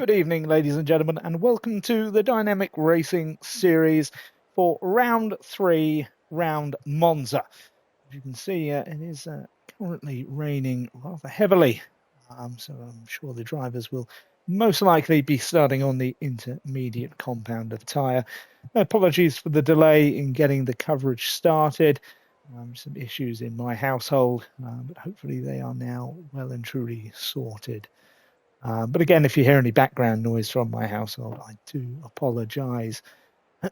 Good evening, ladies and gentlemen, and welcome to the Dynamic Racing Series for Round 3, Round Monza. As you can see, it is currently raining rather heavily, so I'm sure the drivers will most likely be starting on the intermediate compound of tyre. Apologies for the delay in getting the coverage started. Some issues in my household, but hopefully they are now well and truly sorted. But again, if you hear any background noise from my household, I do apologise.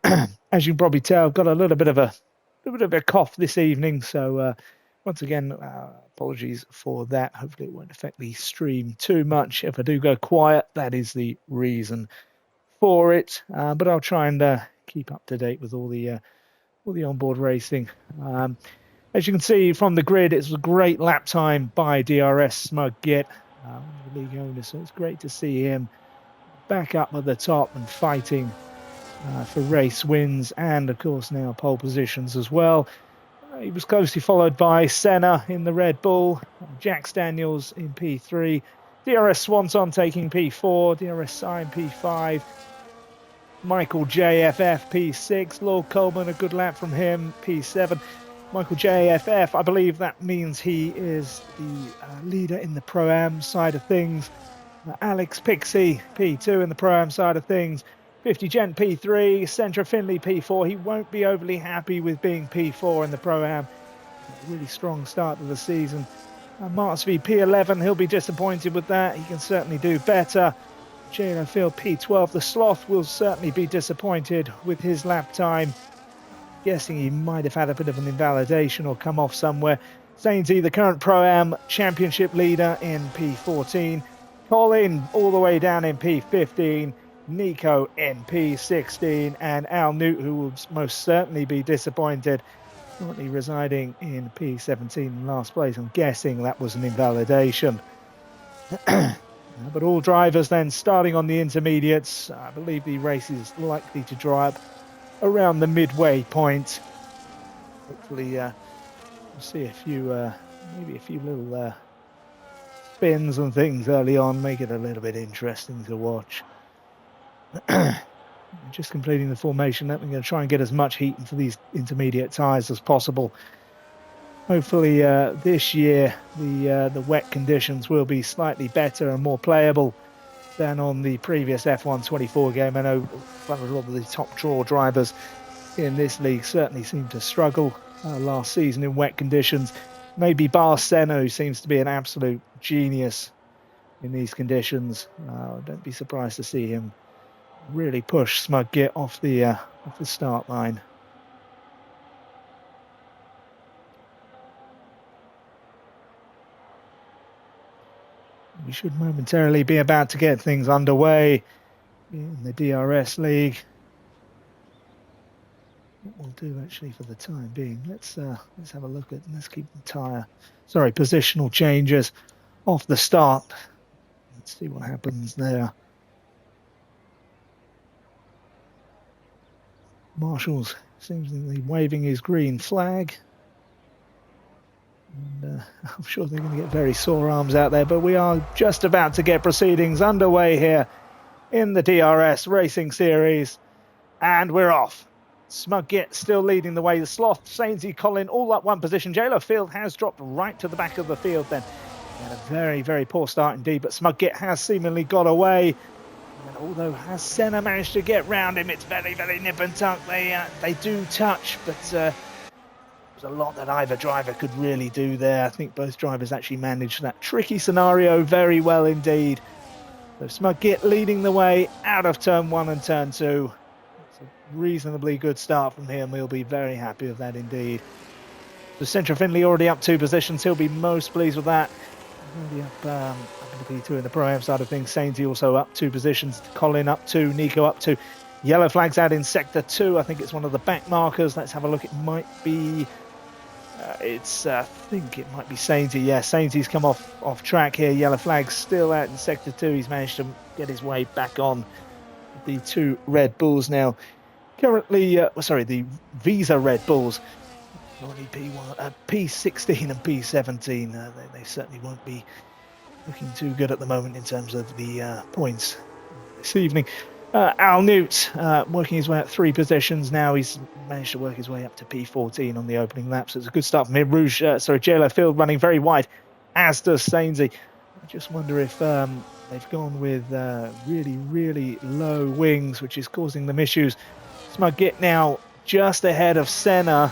As you can probably tell, I've got a little bit of a cough this evening, so once again, apologies for that. Hopefully, it won't affect the stream too much. If I do go quiet, that is the reason for it. But I'll try and keep up to date with all the onboard racing. As you can see from the grid, it's a great lap time by DRS Smug Git. The league owner, so it's great to see him back up at the top and fighting for race wins and of course now pole positions as well. He was closely followed by Senna in the Red Bull, Jax Daniels in P3, DRS Swanson taking P4, DRS Sign P5, Michael JFF P6, Lord Coleman, a good lap from him, P7. Michael JFF, I believe that means he is the leader in the Pro-Am side of things. Alex Pixie, P2 in the Pro-Am side of things. 50 Gent P3, Centra Finley P4. He won't be overly happy with being P4 in the Pro-Am. Really strong start to the season. Martsby P11, he'll be disappointed with that. He can certainly do better. JLO Field P12, the Sloth will certainly be disappointed with his lap time. Guessing he might have had a bit of an invalidation or come off somewhere. Sainsy, the current Pro-Am Championship leader in P14. Colin all the way down in P15. Nico in P16. And Al Newt, who will most certainly be disappointed, currently residing in P17 in last place. I'm guessing that was an invalidation. But all drivers then starting on the intermediates. I believe the race is likely to draw up around the midway point. Hopefully we'll see a few maybe a few little spins and things early on, make it a little bit interesting to watch. Just completing the formation. I'm going to try and get as much heat into these intermediate tyres as possible. Hopefully this year the wet conditions will be slightly better and more playable than on the previous F1 24 game. I know a lot of the top draw drivers in this league certainly seem to struggle last season in wet conditions. Maybe bar Senna, who seems to be an absolute genius in these conditions. Don't be surprised to see him really push Smug Git off the start line. We should momentarily be about to get things underway in the DRS league. What we'll do actually for the time being, let's have a look at, let's keep the positional changes off the start. Let's see what happens there. Marshall's seems to be waving his green flag. And I'm sure they're going to get very sore arms out there, but we are just about to get proceedings underway here in the DRS Racing Series, and we're off. Smug Git still leading the way. The Sloth, Sainsy, Colin, all up one position. JLO Field has dropped right to the back of the field then. He had a very, very poor start indeed, but Smug Git has seemingly got away. And although has Senna managed to get round him, it's very, very nip and tuck. They do touch, but there's a lot that either driver could really do there. I think both drivers actually managed that tricky scenario very well indeed. So Smug Git leading the way out of turn 1 and turn 2. It's a reasonably good start from him. We'll be very happy with that indeed. So Centra Finley already up 2 positions. He'll be most pleased with that. Already up in the P2 in the Pro-Am side of things. Sainsy also up 2 positions. Colin up 2. Nico up 2. Yellow flags out in sector 2. I think it's one of the back markers. Let's have a look. It might be... I think it might be Sainsy. Yeah, Sainsy's come off track here. Yellow flag still out in sector 2. He's managed to get his way back on the 2 Red Bulls now. Currently, the Visa Red Bulls. Only P1, P16 and P17. They certainly won't be looking too good at the moment in terms of the points this evening. Al Newt working his way up 3 positions now. He's managed to work his way up to P14 on the opening lap, so it's a good start from him. JLO Field running very wide, as does Sainsey. I just wonder if they've gone with really low wings, which is causing them issues. Smug Git now just ahead of Senna.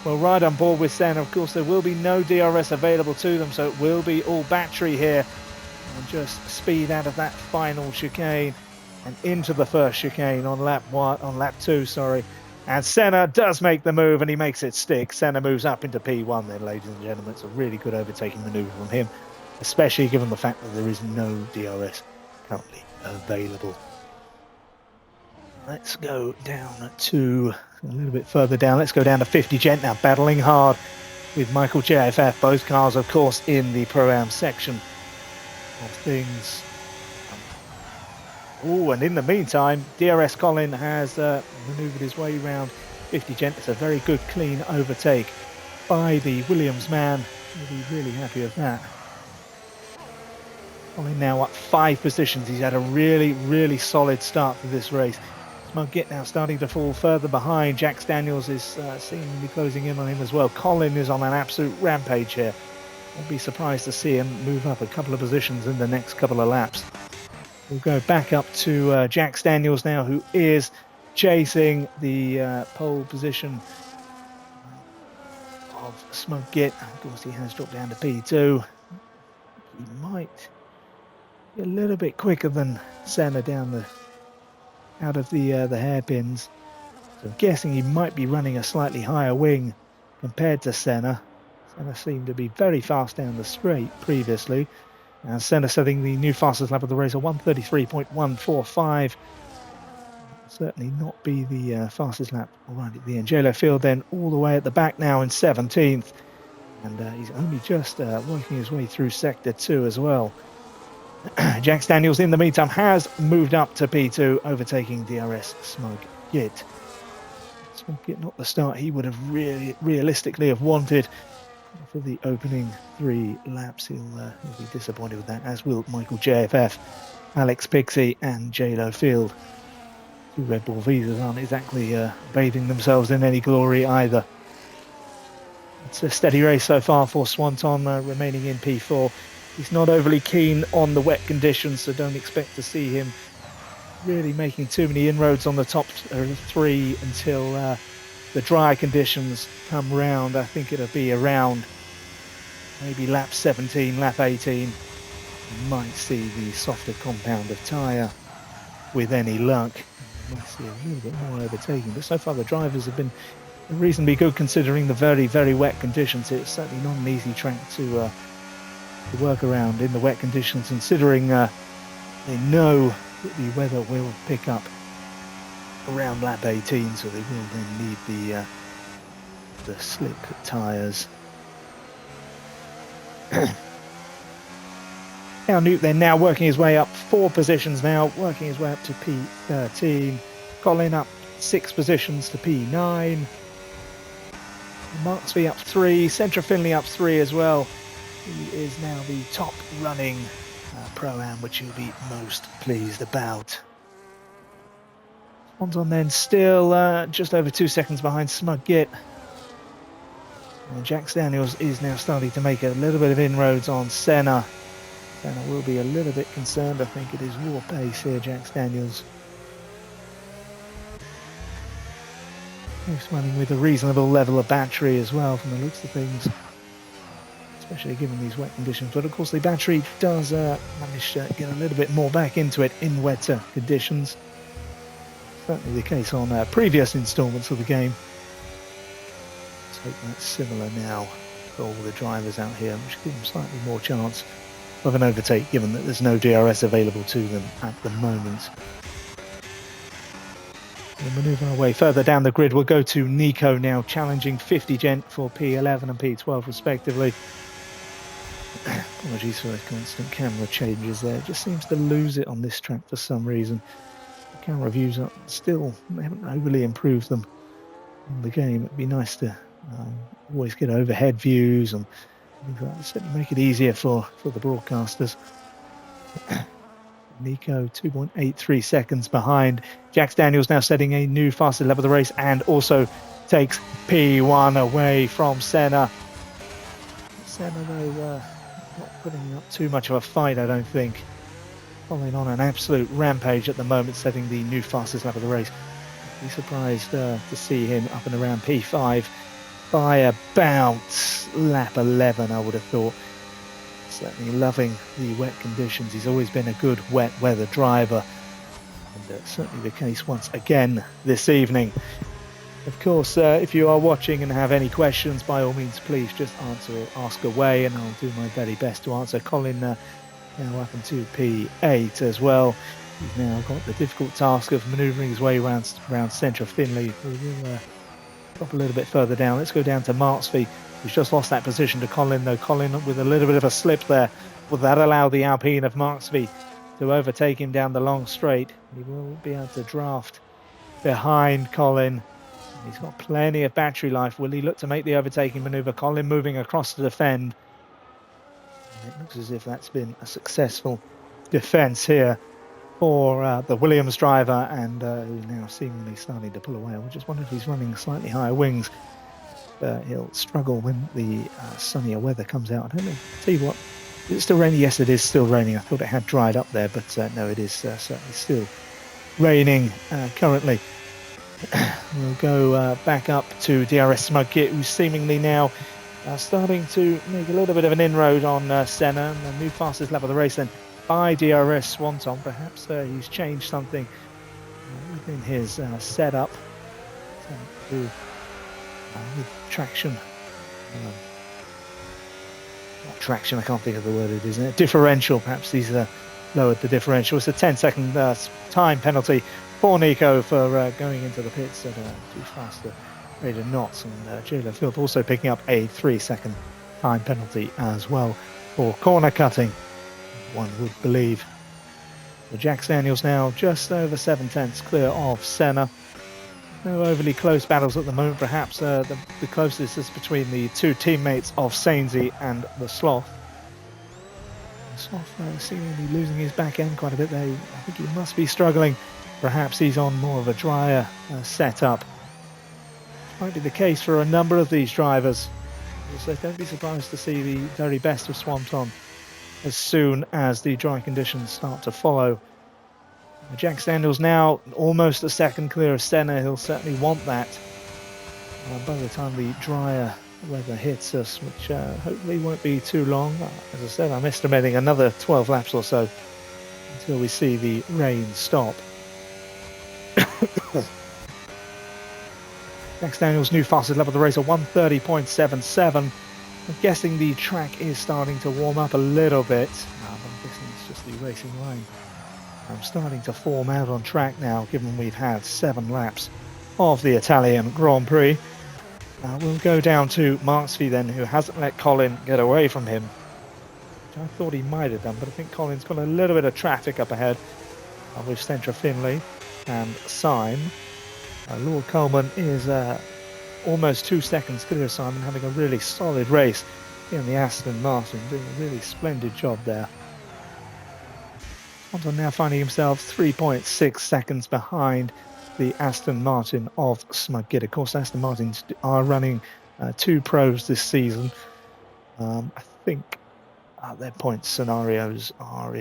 Well, right on board with Senna. Of course, there will be no DRS available to them, so it will be all battery here. And just speed out of that final chicane and into the first chicane on lap 2, sorry. And Senna does make the move, and he makes it stick. Senna moves up into P1 then, ladies and gentlemen. It's a really good overtaking manoeuvre from him, especially given the fact that there is no DRS currently available. Let's go down to a little bit further down. Let's go down to 50 Gent now, battling hard with Michael JFF. Both cars, of course, in the Pro-Am section of things. Oh, and in the meantime, DRS Colin has manoeuvred his way around 50 Gent. It's a very good, clean overtake by the Williams man. He'll be really happy with that. Colin now up 5 positions. He's had a really solid start to this race. Smug Git now starting to fall further behind. Jax Daniels is seemingly closing in on him as well. Colin is on an absolute rampage here. I'd be surprised to see him move up a couple of positions in the next couple of laps. We'll go back up to Jax Daniels now, who is chasing the pole position of Smug Git. Of course, he has dropped down to P2. He might be a little bit quicker than Senna down out of the hairpins. So I'm guessing he might be running a slightly higher wing compared to Senna. Senna seemed to be very fast down the straight previously. And Senna setting the new fastest lap of the race, a 1:33.145. Certainly not be the fastest lap right at the end. JLO Field then all the way at the back now in 17th. And he's only just working his way through Sector 2 as well. Jax Daniels, in the meantime, has moved up to P2, overtaking DRS Smug Git. Smug Git, not the start he would have realistically have wanted for the opening 3 laps. He'll be disappointed with that, as will Michael JFF, Alex Pixie, and JLO Field. 2 Red Bull Visas aren't exactly bathing themselves in any glory either. It's a steady race so far for Swanton, remaining in P4. He's not overly keen on the wet conditions, so don't expect to see him really making too many inroads on the top 3 until the dry conditions come round. I think it'll be around maybe lap 17, lap 18. You might see the softer compound of tyre with any luck. You might see a little bit more overtaking, but so far the drivers have been reasonably good considering the very wet conditions. It's certainly not an easy track to work around in the wet conditions, considering they know that the weather will pick up around lap 18, so they will then need the slick tyres. Now Newt then now working his way up 4 positions now, working his way up to P13. Colin up 6 positions to P9. Marksby up 3, Centra Finley up 3 as well. He is now the top running Pro-Am, which he'll be most pleased about. Swanton then still just over 2 seconds behind Smug Git. And Jax Daniels is now starting to make a little bit of inroads on Senna. Senna will be a little bit concerned. I think it is war pace here, Jax Daniels. He's running with a reasonable level of battery as well from the looks of things, especially given these wet conditions. But of course the battery does manage to get a little bit more back into it in wetter conditions. Certainly the case on previous installments of the game. Let's hope that's similar now for all the drivers out here, which gives them slightly more chance of an overtake, given that there's no DRS available to them at the moment. We'll manoeuvre our way further down the grid. We'll go to Nico now, challenging 50 Gent for P11 and P12 respectively. Apologies for the constant camera changes there. It just seems to lose it on this track for some reason. The camera views are still, they haven't overly improved them in the game. It'd be nice to always get overhead views and things like that. Certainly make it easier for the broadcasters. Nico 2.83 seconds behind. Jax Daniels now setting a new fastest lap of the race and also takes P1 away from Senna. Senna, though, not putting up too much of a fight, I don't think. Following on an absolute rampage at the moment, setting the new fastest lap of the race. I'd be surprised to see him up and around P5 by about lap 11, I would have thought. Certainly loving the wet conditions. He's always been a good wet weather driver, and certainly the case once again this evening. Of course, if you are watching and have any questions, by all means, please just ask away, and I'll do my very best to answer. Colin now up into P8 as well. He's now got the difficult task of manoeuvring his way around centre of Finley. We will drop a little bit further down. Let's go down to Marksby, who's just lost that position to Colin, though. Colin with a little bit of a slip there. Will that allow the Alpine of Marksby to overtake him down the long straight? He will be able to draft behind Colin. He's got plenty of battery life. Will he look to make the overtaking manoeuvre? Colin moving across to defend. And it looks as if that's been a successful defence here for the Williams driver, and who's now seemingly starting to pull away. I just wonder if he's running slightly higher wings. He'll struggle when the sunnier weather comes out. I don't know. Tell you what, is it still raining? Yes, it is still raining. I thought it had dried up there, but no, it is certainly still raining currently. We'll go back up to DRS Smug Kit, who's seemingly now starting to make a little bit of an inroad on Senna, and the new fastest lap of the race then by DRS Swanton. Perhaps he's changed something within his setup with traction. Not traction, I can't think of the word it is. Differential, perhaps he's lowered the differential. It's a 10-second time penalty for Nico for going into the pits at too fast a rate of knots, and Jalen Field also picking up a 3-second time penalty as well for corner cutting, one would believe. The Jax Daniels now just over 7/10 clear of Senna. No overly close battles at the moment. Perhaps the closest is between the two teammates of Sainsy and the Sloth. The Sloth seemingly losing his back end quite a bit there. I think he must be struggling. Perhaps he's on more of a drier setup. Might be the case for a number of these drivers. So don't be surprised to see the very best of Swanton as soon as the dry conditions start to follow. Jax Daniels now almost a second clear of Senna. He'll certainly want that by the time the drier weather hits us, which hopefully won't be too long. As I said, I'm estimating another 12 laps or so until we see the rain stop. Jax Daniels' new fastest lap of the race, a 1:30.77. I'm guessing the track is starting to warm up a little bit. I'm guessing it's just the racing line. I'm starting to form out on track now, given we've had 7 laps of the Italian Grand Prix. We'll go down to Marksby then, who hasn't let Colin get away from him, which I thought he might have done, but I think Colin's got a little bit of traffic up ahead with Centra Finley and Syme. Lord Coleman is almost 2 seconds clear of Simon, having a really solid race in the Aston Martin, doing a really splendid job there. Swanton now finding himself 3.6 seconds behind the Aston Martin of Smug Kit. Of course, Aston Martins are running 2 pros this season. I think their point scenarios are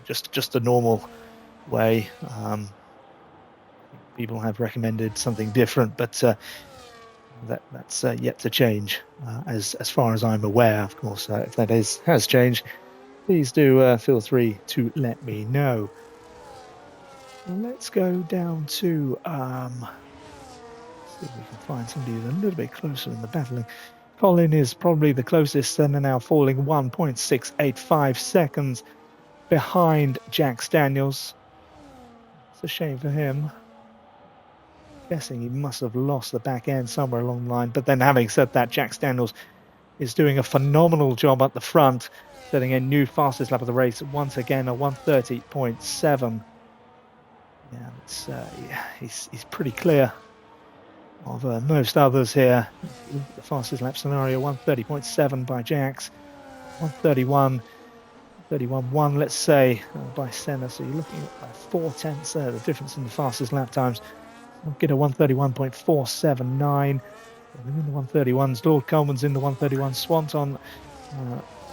just a normal way. People have recommended something different, but that's yet to change as far as I'm aware. Of course, if that has changed, please do feel free to let me know. Let's go down to see if we can find somebody who's a little bit closer in the battling. Colin is probably the closest, Senna now falling 1.685 seconds behind Jax Daniels. It's a shame for him. Guessing he must have lost the back end somewhere along the line. But then, having said that, Jax Daniels is doing a phenomenal job at the front, setting a new fastest lap of the race once again, a 1:30.7. Yeah, he's pretty clear of most others here. The fastest lap scenario, 1:30.7 by Jax, 1:31 1:31.1, let's say, by Senna. So you're looking at 4/10 there, the difference in the fastest lap times. I'll get a 1:31.479. In the 1:31s, Lord Coleman's in the 1:31. Swanton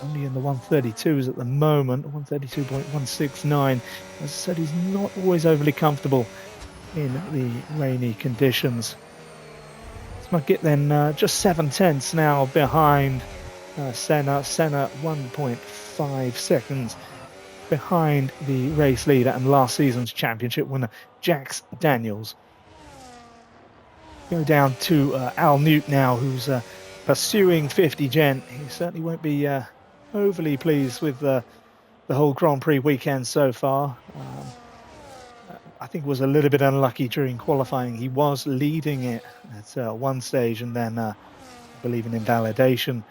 only in the 1:32s at the moment, 1:32.169. As I said, he's not always overly comfortable in the rainy conditions. Smugit then just 7/10 now behind Senna. Senna 1.5 seconds behind the race leader and last season's championship winner, Jax Daniels. Go down to Al Newt now, who's pursuing 50 Gent. He certainly won't be overly pleased with the whole Grand Prix weekend so far. I think was a little bit unlucky during qualifying. He was leading it at one stage, and then I believe an invalidation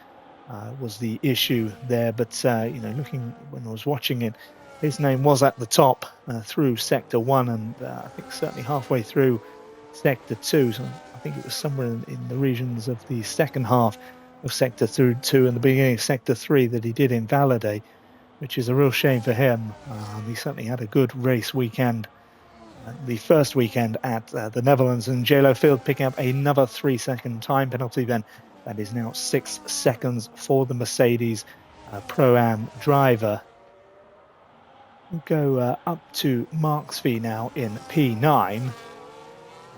was the issue there. But you know, looking when I was watching it, his name was at the top through Sector 1, and I think certainly halfway through Sector 2. So I think it was somewhere in the regions of the second half of Sector 2 and the beginning of Sector 3 that he did invalidate, which is a real shame for him. He certainly had a good race weekend. The first weekend at the Netherlands, and JLo Field picking up another 3-second time penalty then. That is now 6 seconds for the Mercedes Pro-Am driver. We'll go up to Marksby now in P9.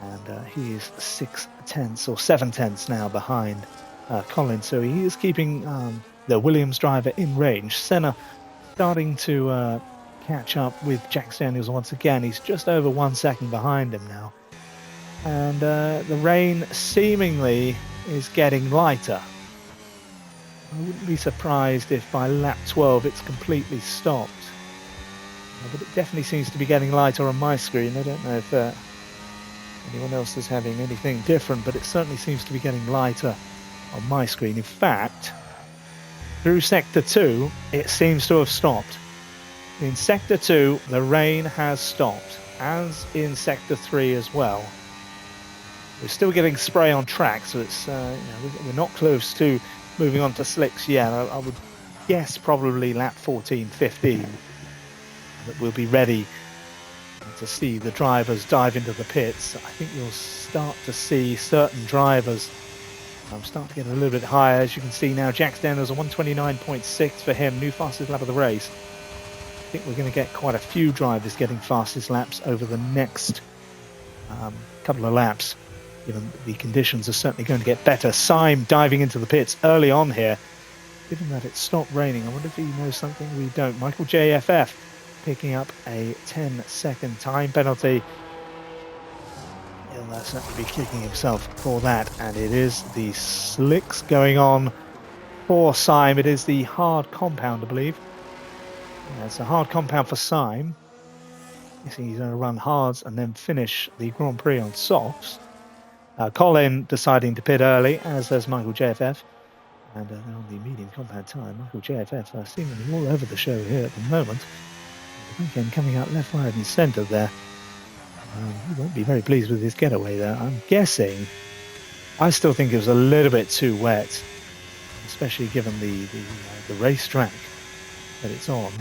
And he is 6/10 or 7/10 now behind Colin. So he is keeping the Williams driver in range. Senna starting to catch up with Jax Daniels once again. He's just over 1 second behind him now. And the rain seemingly is getting lighter. I wouldn't be surprised if by lap 12 it's completely stopped. But it definitely seems to be getting lighter on my screen. I don't know if anyone else is having anything different, but it certainly seems to be getting lighter on my screen. In fact, through Sector 2, it seems to have stopped. In Sector 2, the rain has stopped, as in Sector 3 as well. We're still getting spray on track, so it's we're not close to moving on to slicks yet. I would guess probably lap 14, 15 that we'll be ready to see the drivers dive into the pits. I think you'll start to see certain drivers start to get a little bit higher. As you can see now, Jax Daniels a 1:29.6 for him, new fastest lap of the race. I think we're going to get quite a few drivers getting fastest laps over the next couple of laps, given the conditions are certainly going to get better. Syme diving into the pits early on here, given that it stopped raining. I wonder if he knows something we don't. Michael JFF picking up a 10-second time penalty. He'll certainly be kicking himself for that, and it is the slicks going on for Syme. It is the hard compound, I believe. Yeah, it's a hard compound for Syme. He's going to run hards and then finish the Grand Prix on softs. Colin deciding to pit early, as does Michael JFF. And on the medium compound time, Michael JFF seemingly all over the show here at the moment. Again, coming out left, right and centre there. He won't be very pleased with his getaway there. I'm guessing, I still think it was a little bit too wet, especially given the racetrack that it's on.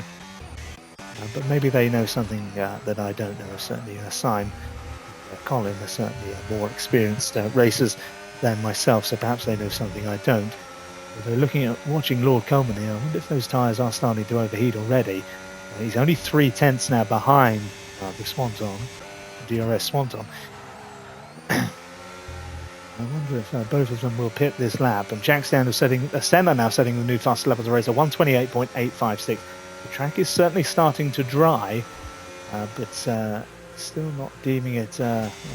But maybe they know something that I don't know. Certainly Syme, Colin are certainly more experienced racers than myself, so perhaps they know something I don't. Although watching Lord Coleman here, I wonder if those tyres are starting to overheat already. He's only 3/10 now behind the Swanton, DRS Swanton. I wonder if both of them will pit this lap. And Jax Daniels Senna now setting the new fastest lap of the race at 1:28.856. The track is certainly starting to dry, but still not deeming it.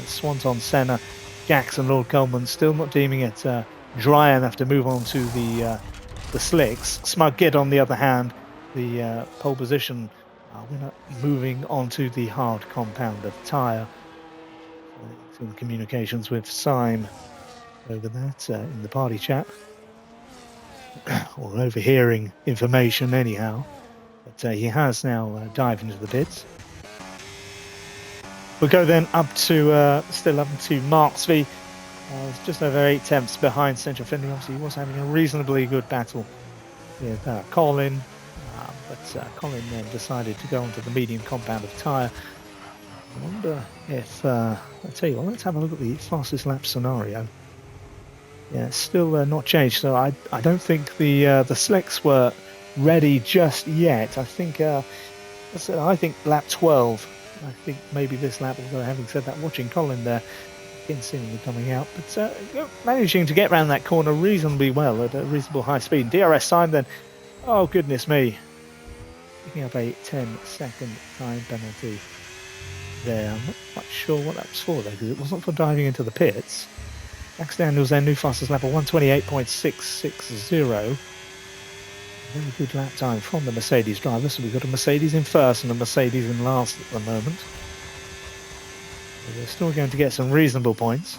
Swanton, Senna, Jax and Lord Coleman still not deeming it dry enough to move on to the slicks. Smug Gid, on the other hand, the pole position winner, moving on to the hard compound of tyre. Some communications with Syme over that in the party chat, or overhearing information anyhow. But he has now dived into the pits. We'll go then up to still up to Marksby. It's just over 8/10 behind Central Finley. Obviously, he was having a reasonably good battle with Colin. but Colin then decided to go onto the medium compound of tyre. I wonder if, I'll tell you what, let's have a look at the fastest lap scenario. Yeah, it's still not changed, so I don't think the slicks were ready just yet. I think lap 12. I think maybe this lap, although having said that, watching Colin there, seemingly coming out, but managing to get around that corner reasonably well at a reasonable high speed. DRS time then, oh goodness me, picking up a 10-second time penalty there. I'm not quite sure what that was for though, because it wasn't for diving into the pits. Max Daniels then, new fastest lap of 1:28.660. Very good lap time from the Mercedes driver, so we've got a Mercedes in first and a Mercedes in last at the moment. They're still going to get some reasonable points.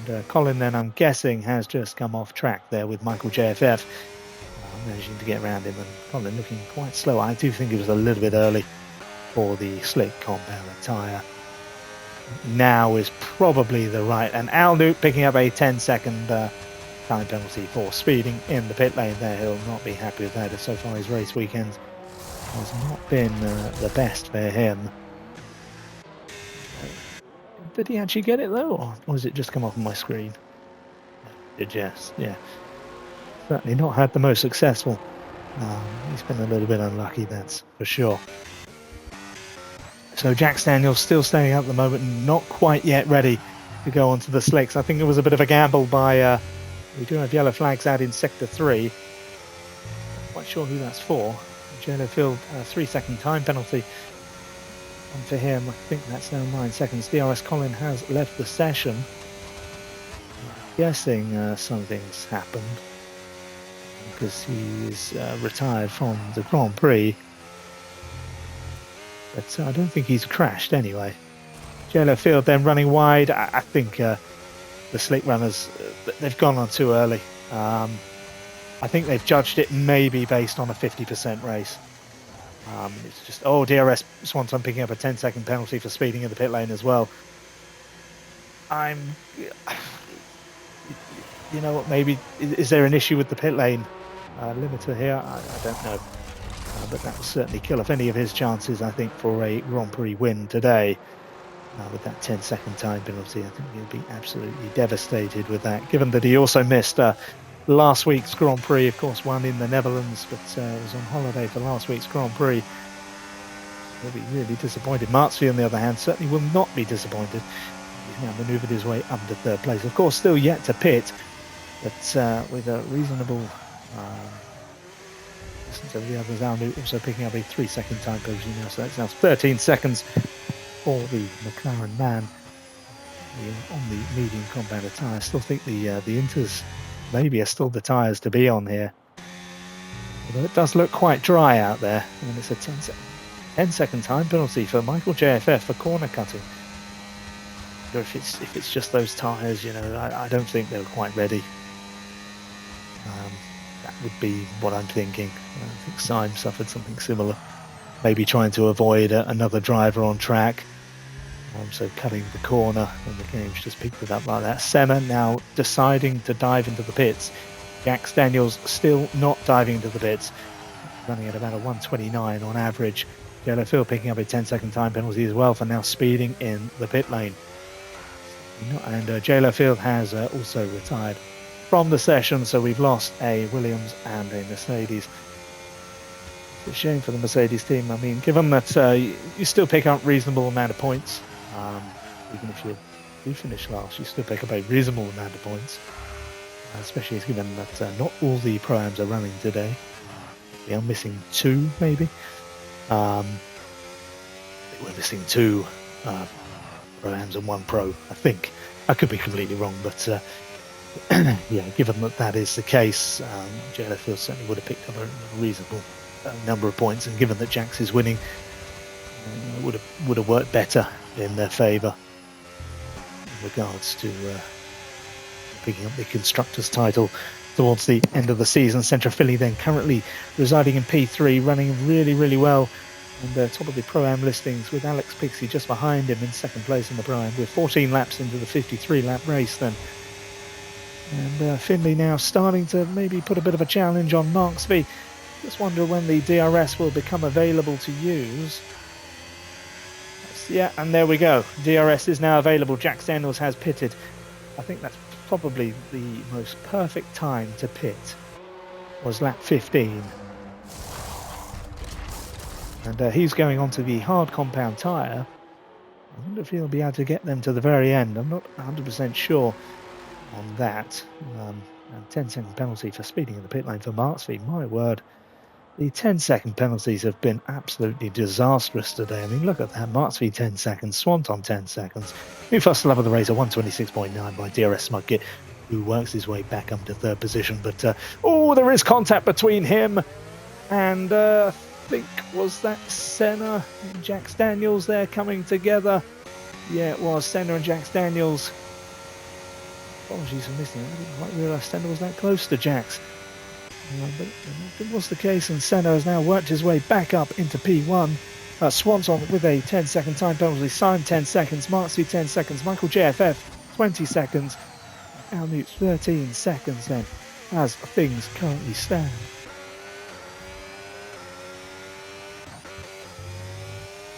And Colin then, I'm guessing, has just come off track there with Michael JFF. Managing to get around him, and Colin looking quite slow. I do think it was a little bit early for the slick compound tyre. Now is probably the right. And Al Newt picking up a 10-second time penalty for speeding in the pit lane there. He'll not be happy with that. So far his race weekend has not been the best for him. Did he actually get it though, or was it just come off on my screen? Yes, yeah. Certainly not had the most successful. He's been a little bit unlucky, that's for sure. So Jack Daniels still staying up at the moment, not quite yet ready to go onto the slicks. I think it was a bit of a gamble by... we do have yellow flags out in Sector 3. Not quite sure who that's for. Jello Field, 3-second time penalty. And for him, I think that's now 9 seconds. DRS Colin has left the session. I'm guessing something's happened because he is retired from the Grand Prix. But I don't think he's crashed anyway. Jello Field then running wide. I think the slick runners, they've gone on too early. I think they've judged it maybe based on a 50% race. It's just, oh, DRS Swanton picking up a 10-second penalty for speeding in the pit lane as well. You know what, maybe, is there an issue with the pit lane limiter here? I don't know. But that will certainly kill off any of his chances, I think, for a Grand Prix win today. With that 10-second time penalty, I think he'll be absolutely devastated with that, given that he also missed last week's Grand Prix, of course, one in the Netherlands, but was on holiday for last week's Grand Prix. He'll be really disappointed. Martzvi, on the other hand, certainly will not be disappointed. He's now manoeuvred his way up to third place. Of course, still yet to pit, but with a reasonable distance over the others. Al Newt also picking up a 3-second time penalty now, so that's now 13 seconds for the McLaren man on the medium compound tyre. I still think the Inters maybe are still the tyres to be on here. Although it does look quite dry out there. And it's a 10-second time penalty for Michael JFF for corner cutting. If it's just those tyres, you know, I don't think they're quite ready. That would be what I'm thinking. I think Syme suffered something similar. Maybe trying to avoid another driver on track. So cutting the corner, and the game's just picked it up like that. Senna now deciding to dive into the pits. Jack Daniels still not diving into the pits, running at about a 1:29 on average. Jello Field picking up a 10-second time penalty as well for now speeding in the pit lane. And Jello Field has also retired from the session, so we've lost a Williams and a Mercedes. It's a shame for the Mercedes team. I mean, given that you still pick up reasonable amount of points, even if you do finish last, you still pick up a reasonable amount of points, especially given that not all the Pro-Ams are running today. We are missing 2, maybe. We're missing 2 Pro-Ams and 1 Pro, I think. I could be completely wrong, but yeah, given that that is the case, Jello Field certainly would have picked up a reasonable number of points, and given that Jax is winning, would have worked better in their favour in regards to picking up the Constructors' title towards the end of the season. Centrafilli then currently residing in P3, running really, really well, and top of the Pro-Am listings, with Alex Pixie just behind him in second place in the Pro-Am. We're 14 laps into the 53-lap race then. And Finley now starting to maybe put a bit of a challenge on Marksby. Just wonder when the DRS will become available to use. Yeah, and there we go. DRS is now available. Jack Daniels has pitted. I think that's probably the most perfect time to pit, was lap 15. And he's going on to the hard compound tyre. I wonder if he'll be able to get them to the very end. I'm not 100% sure on that. And 10-second penalty for speeding in the pit lane for Marksville. My word, the 10-second penalties have been absolutely disastrous today. I mean, look at that. Marksville 10 seconds, Swanton 10 seconds. New first lap of the race, a 126.9 by DRS Smudkit, who works his way back up to third position. But, oh, there is contact between him and, I think, was that Senna and Jack Daniels there coming together? Yeah, it was Senna and Jack Daniels. Apologies for missing it. I didn't quite realise Senna was that close to Jax. But it was the case, and Senna has now worked his way back up into P1. Swanson with a 10-second time penalty. Simon 10 seconds, Marksville 10 seconds, Michael JFF 20 seconds, Al Newt 13 seconds then, as things currently stand.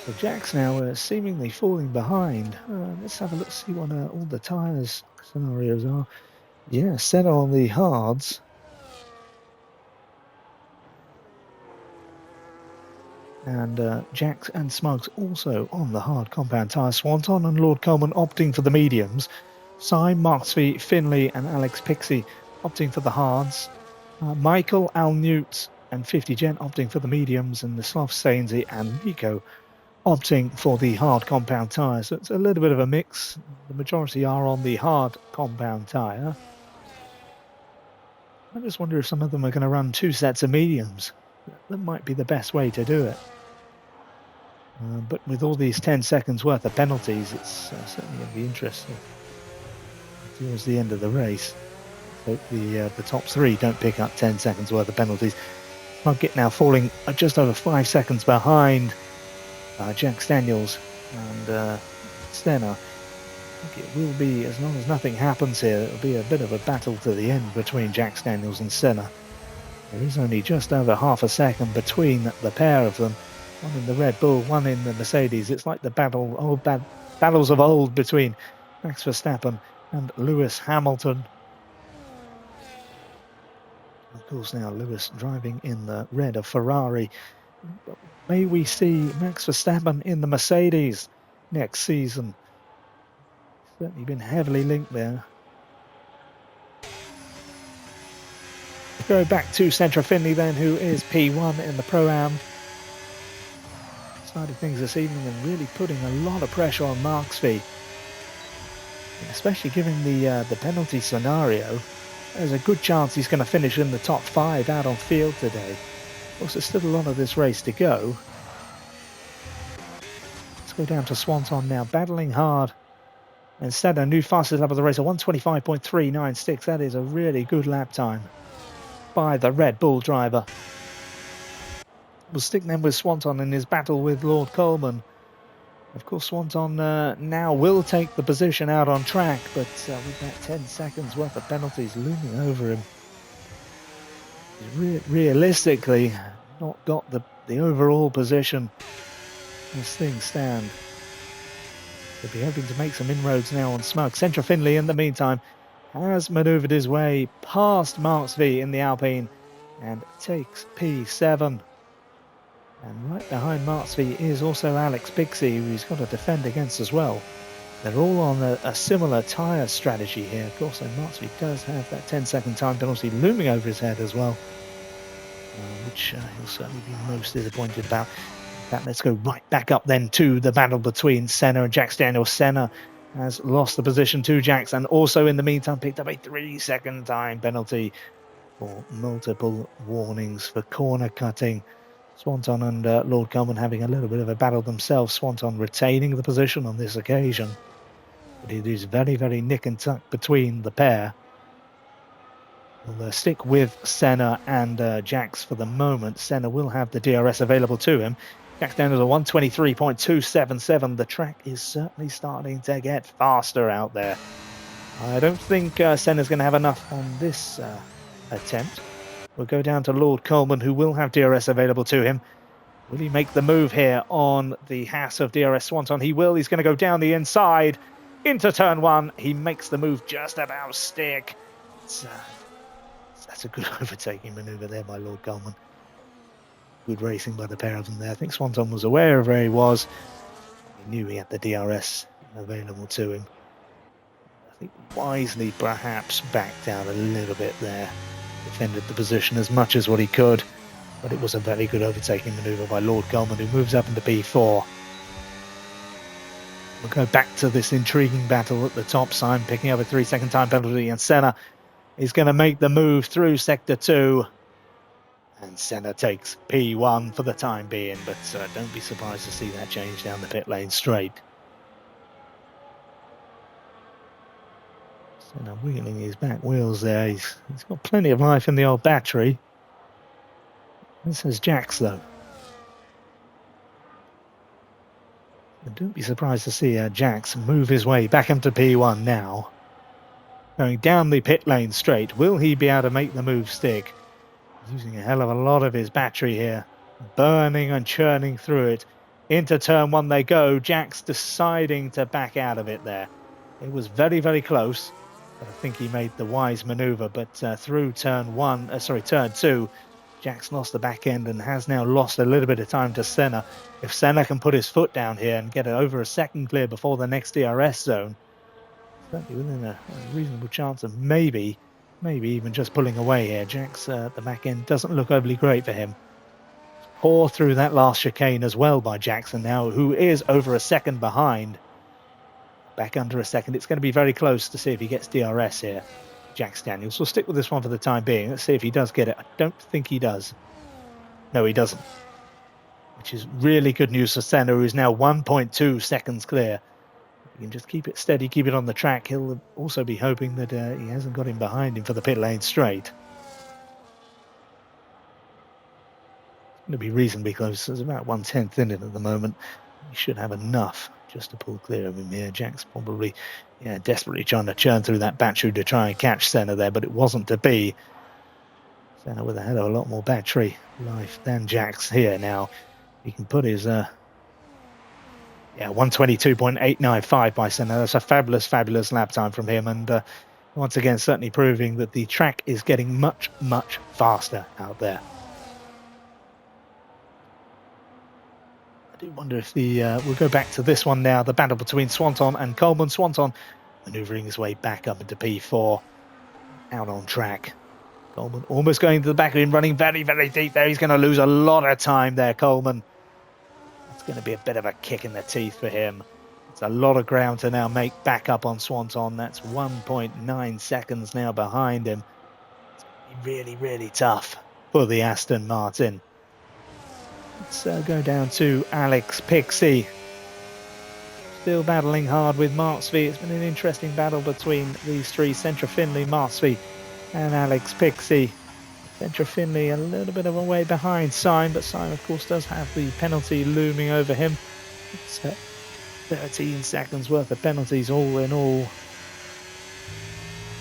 So Jack's now seemingly falling behind. Let's have a look, see what all the tyres scenarios are. Yeah, Senna on the hards. And Jax and Smugs also on the hard compound tyres. Swanton and Lord Coleman opting for the mediums. Syme, Marksville, Finley and Alex Pixie opting for the hards. Michael, Al Newt and 50 Gent opting for the mediums, and the Slav Sainsey and Nico opting for the hard compound tyre. So it's a little bit of a mix. The majority are on the hard compound tyre. I just wonder if some of them are going to run 2 sets of mediums. That might be the best way to do it. But with all these 10 seconds worth of penalties, it's certainly going to be interesting towards the end of the race. Hope the top 3 don't pick up 10 seconds worth of penalties. Smudkit now falling just over 5 seconds behind Jack Daniels and Senna. I think it will be, as long as nothing happens here, it'll be a bit of a battle to the end between Jack Daniels and Senna. There is only just over half a second between the pair of them. One in the Red Bull, one in the Mercedes. It's like the battles of old between Max Verstappen and Lewis Hamilton. Of course, now Lewis driving in the red of Ferrari. But may we see Max Verstappen in the Mercedes next season? Certainly been heavily linked there. Go back to Centra Finley then, who is P1 in the Pro-Am. Started things this evening and really putting a lot of pressure on Marksville. Especially given the penalty scenario, there's a good chance he's going to finish in the top 5 out on field today. Of course, there's still a lot of this race to go. Let's go down to Swanton now, battling hard. Instead, a new fastest lap of the race, a 125.396. That is a really good lap time by the Red Bull driver. We'll stick them with Swanton in his battle with Lord Coleman. Of course, Swanton now will take the position out on track, but with that 10 seconds worth of penalties looming over him, he's realistically not got the overall position as things stand. He'll be hoping to make some inroads now on Smug. Centra Finley, in the meantime, has manoeuvred his way past Marksville in the Alpine and takes P7. And right behind Marksville is also Alex Pixie, who he's got to defend against as well. They're all on a similar tyre strategy here. Of course, and Marksville does have that 10-second time penalty looming over his head as well, which he'll certainly be most disappointed about. In fact, let's go right back up then to the battle between Senna and Jax Daniels. Senna has lost the position to Jax and also in the meantime picked up a 3-second time penalty for multiple warnings for corner cutting. Swanton and Lord Coleman having a little bit of a battle themselves. Swanton retaining the position on this occasion, but it is very, very nick and tuck between the pair. We'll stick with Senna and Jax for the moment. Senna will have the DRS available to him. Jax down to the 123.277. The track is certainly starting to get faster out there. I don't think Senna's going to have enough on this attempt. will go down to Lord Coleman, who will have DRS available to him. Will he make the move here on the Haas of DRS Swanton? He will. He's going to go down the inside into turn one. He makes the move just about stick. That's a good overtaking manoeuvre there by Lord Coleman. Good racing by the pair of them there. I think Swanton was aware of where he was. He knew he had the DRS available to him. I think wisely perhaps backed down a little bit there. Defended the position as much as what he could. But it was a very good overtaking manoeuvre by Lord Coleman, who moves up into P4. We'll go back to this intriguing battle at the top. Simon picking up a 3-second time penalty, and Senna is going to make the move through Sector 2. And Senna takes P1 for the time being, but don't be surprised to see that change down the pit lane straight. Senna wheeling his back wheels there. He's got plenty of life in the old battery. This is Jax, though. And don't be surprised to see Jax move his way back into P1 now. Going down the pit lane straight. Will he be able to make the move stick? He's using a hell of a lot of his battery here. Burning and churning through it. Into turn one they go. Jax deciding to back out of it there. It was very, very close. But I think he made the wise manoeuvre. But through turn two, Jax lost the back end and has now lost a little bit of time to Senna. If Senna can put his foot down here and get it over a second clear before the next DRS zone, certainly within a reasonable chance of maybe even just pulling away here. Jax at the back end doesn't look overly great for him. Pour through that last chicane as well by Jackson now, who is over a second behind. Back under a second. It's going to be very close to see if he gets DRS here. Jax Daniels will stick with this one for the time being. Let's see if he does get it. I don't think he does. No, he doesn't. Which is really good news for Senna, who is now 1.2 seconds clear. If he can just keep it steady, keep it on the track, he'll also be hoping that he hasn't got him behind him for the pit lane straight. It's going to be reasonably close. There's about 1/10 in it at the moment. He should have enough just to pull clear of him here. Jack's probably desperately trying to churn through that battery to try and catch Senna there, but it wasn't to be. Senna with a hell of a lot more battery life than Jack's here now. He can put his 122.895 by Senna. That's a fabulous lap time from him, and once again certainly proving that the track is getting much faster out there. I do wonder if we'll go back to this one now, the battle between Swanton and Coleman. Swanton manoeuvring his way back up into P4, out on track. Coleman almost going to the back of him, running very deep there. He's going to lose a lot of time there, Coleman. It's going to be a bit of a kick in the teeth for him. It's a lot of ground to now make back up on Swanton. That's 1.9 seconds now behind him. It's going to be really tough for the Aston Martin. Let's go down to Alex Pixie. Still battling hard with Marksby. It's been an interesting battle between these three, Centra Finley, Marksby and Alex Pixie. Centra Finley a little bit of a way behind Simon, but Simon of course does have the penalty looming over him. It's 13 seconds worth of penalties all in all,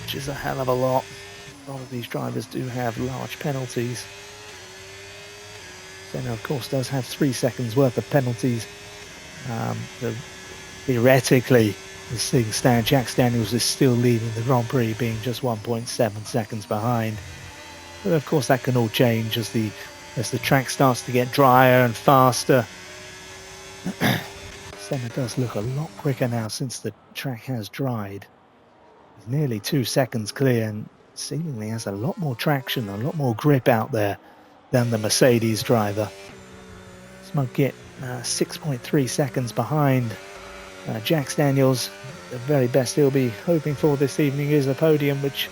which is a hell of a lot. A lot of these drivers do have large penalties. Senna, of course, does have 3 seconds worth of penalties. Theoretically, as things stand, Jax Daniels is still leading the Grand Prix, being just 1.7 seconds behind. But of course, that can all change as the track starts to get drier and faster. Senna does look a lot quicker now since the track has dried. He's nearly 2 seconds clear and seemingly has a lot more traction, a lot more grip out there than the Mercedes driver. Smug Git 6.3 seconds behind Jax Daniels. The very best he'll be hoping for this evening is a podium, which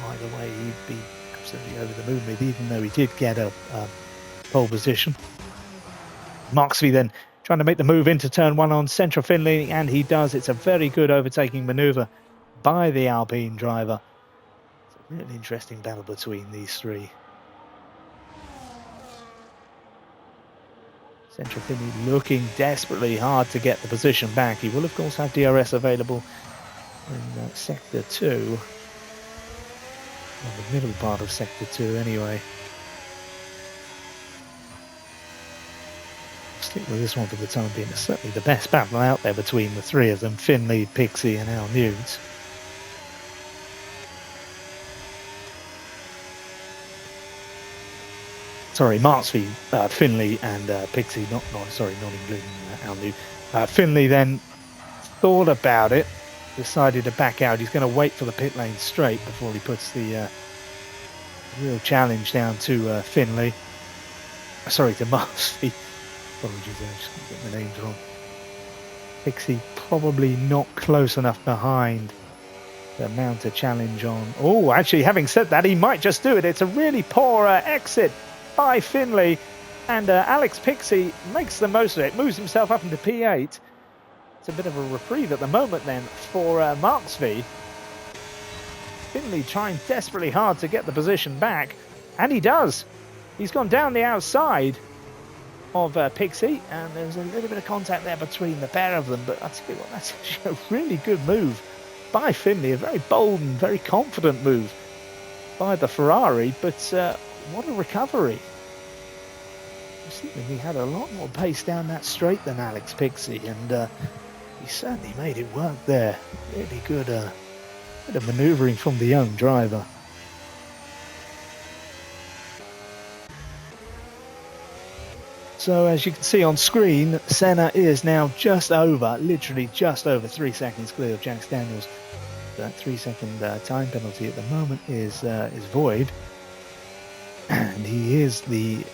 either way he'd be absolutely over the moon with, even though he did get a pole position. Marksby then trying to make the move into turn one on Centra Finley, and he does. It's a very good overtaking manoeuvre by the Alpine driver. It's a really interesting battle between these three. Centra Finley looking desperately hard to get the position back. He will of course have DRS available in Sector 2. on the middle part of Sector 2 anyway. Stick with this one for the time being. It's certainly the best battle out there between the three of them, Finley, Pixie and Al Newt. Sorry, Marksby, Finley and Pixie, not including Al Newt. Finley then thought about it, decided to back out. He's going to wait for the pit lane straight before he puts the real challenge down to Finley. Sorry, to Marksby. Apologies, I just got the names wrong. Pixie probably not close enough behind to mount a challenge on. Oh, actually, having said that, he might just do it. It's a really poor exit by Finley, and Alex Pixie makes the most of it, moves himself up into P8. It's a bit of a reprieve at the moment then for Marksby. Finley trying desperately hard to get the position back, and he does. He's gone down the outside of Pixie, and there's a little bit of contact there between the pair of them, but I'll tell you what, that's actually a really good move by Finley, a very bold and very confident move by the Ferrari, but what a recovery. He had a lot more pace down that straight than Alex Pixie, and he certainly made it work there. Really good bit of manoeuvring from the young driver. So as you can see on screen, Senna is now literally just over 3 seconds clear of Jack Daniels. That 3-second time penalty at the moment is void, and he is the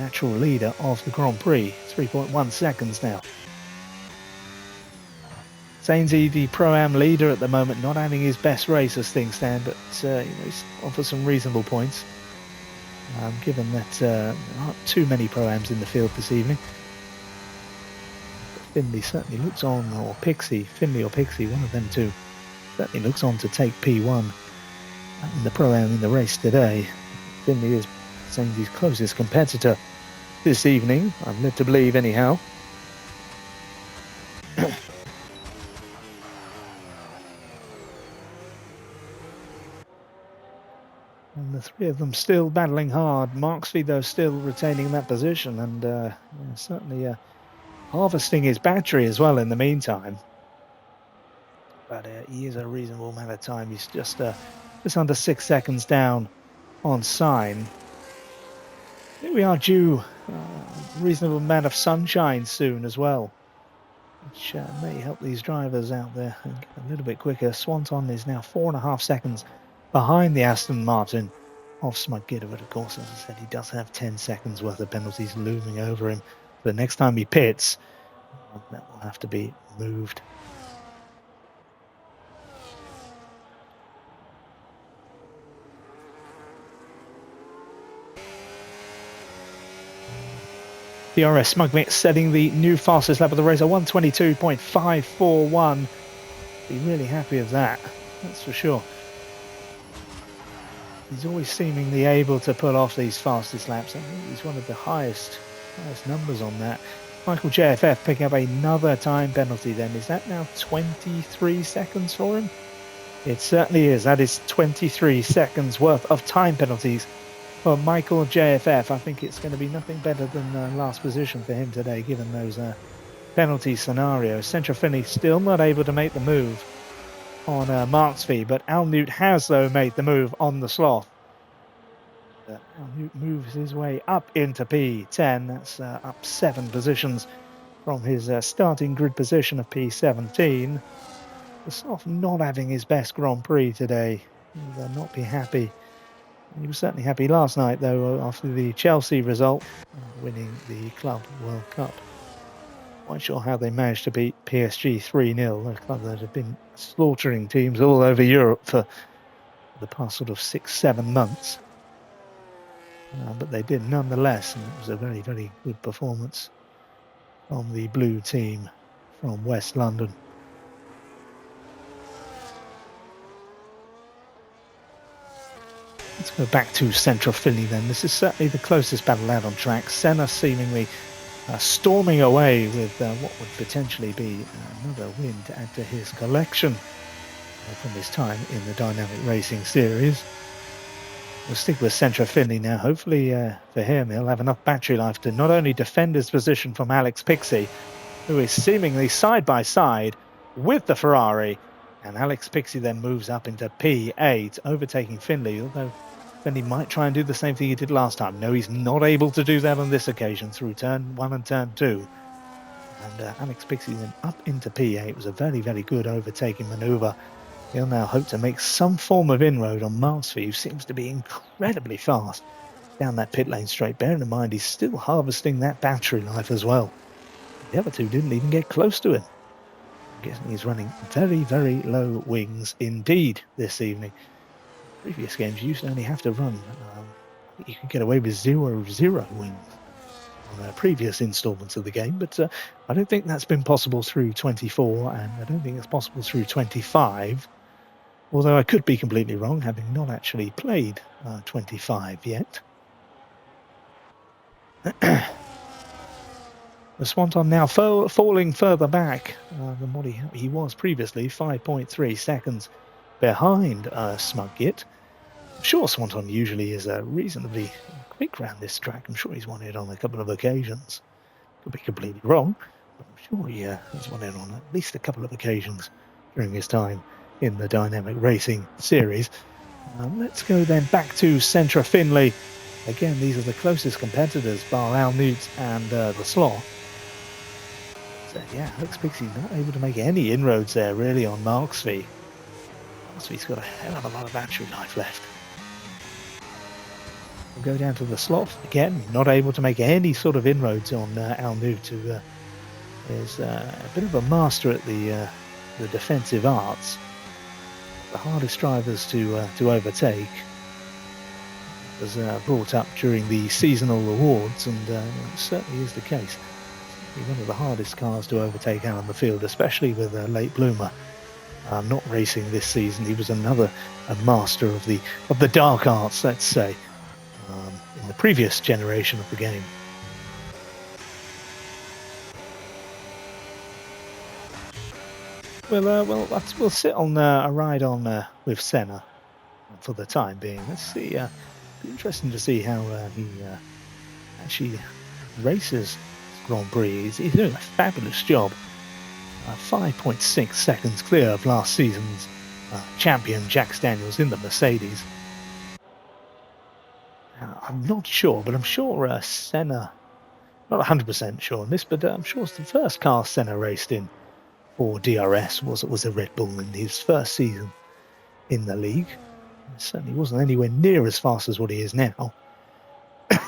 natural leader of the Grand Prix. 3.1 seconds now. Sainsy, the Pro-Am leader at the moment, not having his best race as things stand, but he's offers some reasonable points. Given that there aren't too many Pro-Ams in the field this evening. Finley certainly looks on, or Pixie, Finley or Pixie, one of them two, certainly looks on to take P1 in the Pro-Am in the race today. Finley is Sainsy's closest competitor this evening, I'm led to believe anyhow. And the three of them still battling hard. Marksby, though, still retaining that position, and certainly harvesting his battery as well in the meantime. But he is a reasonable amount of time. He's just under 6 seconds down on Sign. I think we are due a reasonable amount of sunshine soon as well, which may help these drivers out there and get a little bit quicker. Swanton is now 4.5 seconds behind the Aston Martin of Smudgitter, but of course, as I said, he does have 10 seconds worth of penalties looming over him. The next time he pits, that will have to be moved. DRS Smugmix setting the new fastest lap of the race at 1:22.541. Be really happy with that, that's for sure. He's always seemingly able to pull off these fastest laps. I think he's one of the highest numbers on that. Michael JFF picking up another time penalty then. Is that now 23 seconds for him? It certainly is. That is 23 seconds worth of time penalties for Michael JFF. I think it's going to be nothing better than last position for him today, given those penalty scenarios. Central Finney still not able to make the move on Marksby, but Al Newt has, though, made the move on the Sloth. Al Newt moves his way up into P10. That's up 7 positions from his starting grid position of P17. The Sloth not having his best Grand Prix today. He will not be happy. He was certainly happy last night, though, after the Chelsea result, winning the Club World Cup. Quite sure how they managed to beat PSG 3-0, a club that had been slaughtering teams all over Europe for the past sort of 6-7 months. But they did nonetheless, and it was a very, very good performance from the blue team from West London. Let's go back to Central Philly then. This is certainly the closest battle out on track. Senna seemingly storming away with what would potentially be another win to add to his collection from his time in the Dynamic Racing Series. We'll stick with Centra Finley now. Hopefully for him, he'll have enough battery life to not only defend his position from Alex Pixie, who is seemingly side by side with the Ferrari, and Alex Pixie then moves up into P8, overtaking Finley, although Finley might try and do the same thing he did last time. No, he's not able to do that on this occasion through turn 1 and turn 2. And Alex Pixie then up into P8. It was a very, very good overtaking manoeuvre. He'll now hope to make some form of inroad on Marksby, who seems to be incredibly fast down that pit lane straight. Bearing in mind, he's still harvesting that battery life as well. The other two didn't even get close to him. I'm guessing he's running very, very low wings indeed this evening. Previous games, you used to only have to run, you could get away with 0 wings on previous installments of the game, but I don't think that's been possible through 24, and I don't think it's possible through 25, although I could be completely wrong, having not actually played 25 yet. The Swanton now falling further back than what he was previously, 5.3 seconds behind Smugget. I'm sure Swanton usually is reasonably quick around this track. I'm sure he's won it on a couple of occasions. Could be completely wrong, but I'm sure he has won it on at least a couple of occasions during his time in the Dynamic Racing Series. Let's go then back to Centra Finley. Again, these are the closest competitors, bar Al Newt and the Sloth. So yeah, Alex Pixie not able to make any inroads there really on Marksby. Marksby's got a hell of a lot of battery life left. We'll go down to the Sloth again, not able to make any sort of inroads on Al Newt, who is a bit of a master at the defensive arts. The hardest drivers to overtake. It was brought up during the seasonal awards, and it certainly is the case. One of the hardest cars to overtake out on the field, especially with a late bloomer not racing this season. He was a master of the dark arts, let's say, in the previous generation of the game. We'll sit on a ride on with Senna for the time being. Let's see. Be interesting to see how he actually races Grand Prix. He's doing a fabulous job. 5.6 seconds clear of last season's champion Jack Daniels in the Mercedes. I'm not sure, but I'm sure Senna, not 100% sure on this, but I'm sure it's the first car Senna raced in for DRS was a Red Bull in his first season in the league. He certainly wasn't anywhere near as fast as what he is now. In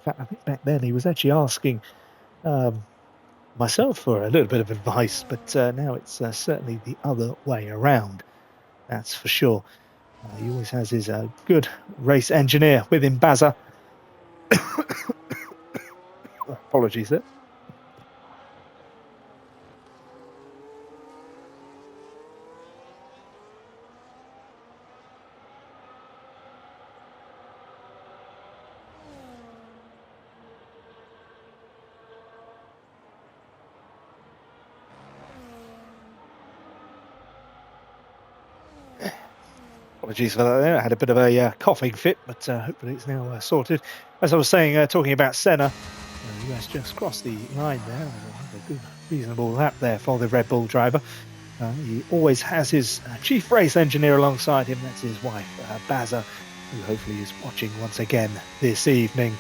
fact, I think back then he was actually asking myself for a little bit of advice, but now it's certainly the other way around. That's for sure. He always has his good race engineer with him, Bazza. Apologies there. Apologies for that there. I had a bit of a coughing fit, but hopefully it's now sorted. As I was saying, talking about Senna, he has just crossed the line there. A good, reasonable lap there for the Red Bull driver. He always has his chief race engineer alongside him. That's his wife, Bazza, who hopefully is watching once again this evening.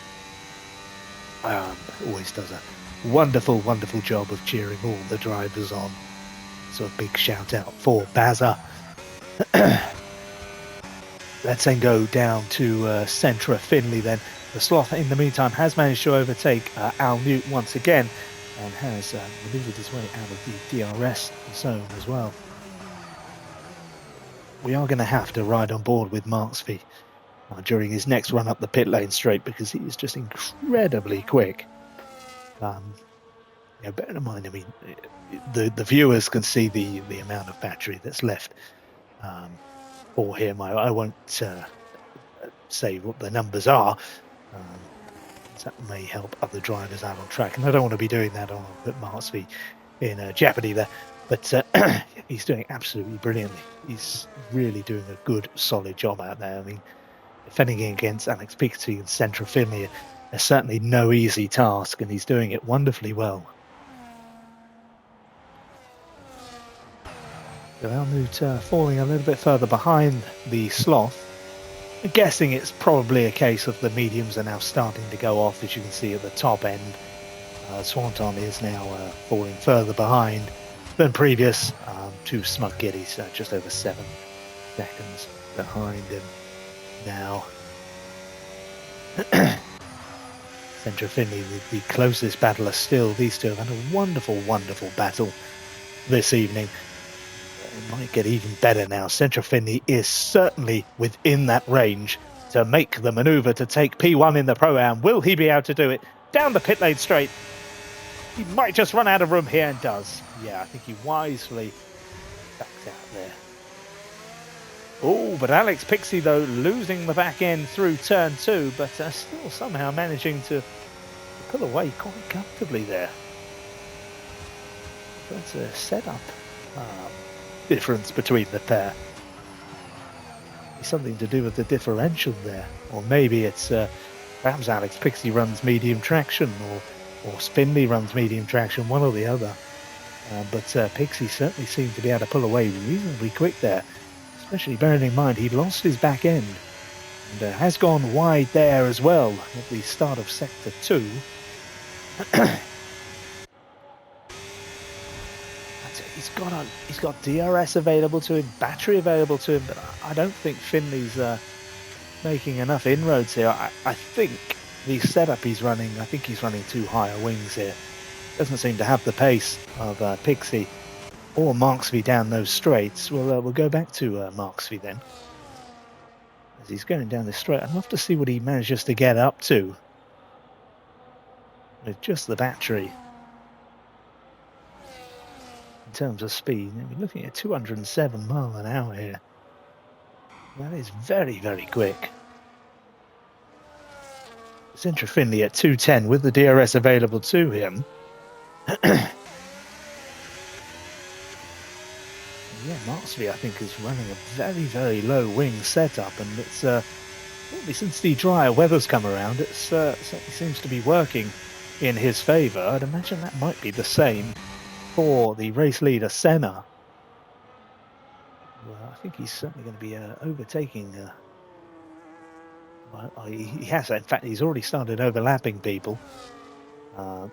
Always does a wonderful, wonderful job of cheering all the drivers on. So a big shout out for Bazza. Let's then go down to Centra Finley then. The Sloth, in the meantime, has managed to overtake Al Newt once again and has maneuvered his way out of the DRS zone as well. We are going to have to ride on board with Marksby during his next run up the pit lane straight, because he is just incredibly quick. Bear in mind, I mean, the viewers can see the amount of battery that's left for him. I won't say what the numbers are. That may help other drivers out on track, and I don't want to be doing that on put Marksby in jeopardy there. But he's doing absolutely brilliantly. He's really doing a good, solid job out there. I mean, defending against Alex Pixie and Central Finley is certainly no easy task, and he's doing it wonderfully well. So Helmut falling a little bit further behind the Sloth. I'm guessing it's probably a case of the mediums are now starting to go off, as you can see at the top end. Swanton is now falling further behind than previous. Two Smug Giddies, just over 7 seconds behind him now. Central Finley, the closest battler still. These two have had a wonderful, wonderful battle this evening. It might get even better now. Central Finley is certainly within that range to make the manoeuvre to take P1 in the Pro-Am. Will he be able to do it? Down the pit lane straight. He might just run out of room here, and does. Yeah, I think he wisely backs out there. Oh, but Alex Pixie, though, losing the back end through turn 2, but still somehow managing to pull away quite comfortably there. That's a setup difference between the pair. It's something to do with the differential there, or maybe it's perhaps Alex Pixie runs medium traction, or Finley runs medium traction, one or the other. But Pixie certainly seemed to be able to pull away reasonably quick there, especially bearing in mind he'd lost his back end and has gone wide there as well at the start of sector 2. He's got DRS available to him, battery available to him, but I don't think Finley's making enough inroads here. I think the setup he's running, I think he's running too high a wings here. Doesn't seem to have the pace of Pixie or Marksby down those straights. We'll go back to Marksby then, as he's going down this straight. I'd love to see what he manages to get up to with just the battery. In terms of speed, we're looking at 207 miles an hour here. That is very, very quick. Central Finley at 210 with the DRS available to him. Yeah, Marksby, I think, is running a very, very low wing setup, and it's probably since the drier weather's come around, it certainly seems to be working in his favour. I'd imagine that might be the same for the race leader Senna. Well, I think he's certainly going to be overtaking. He has, in fact, he's already started overlapping people,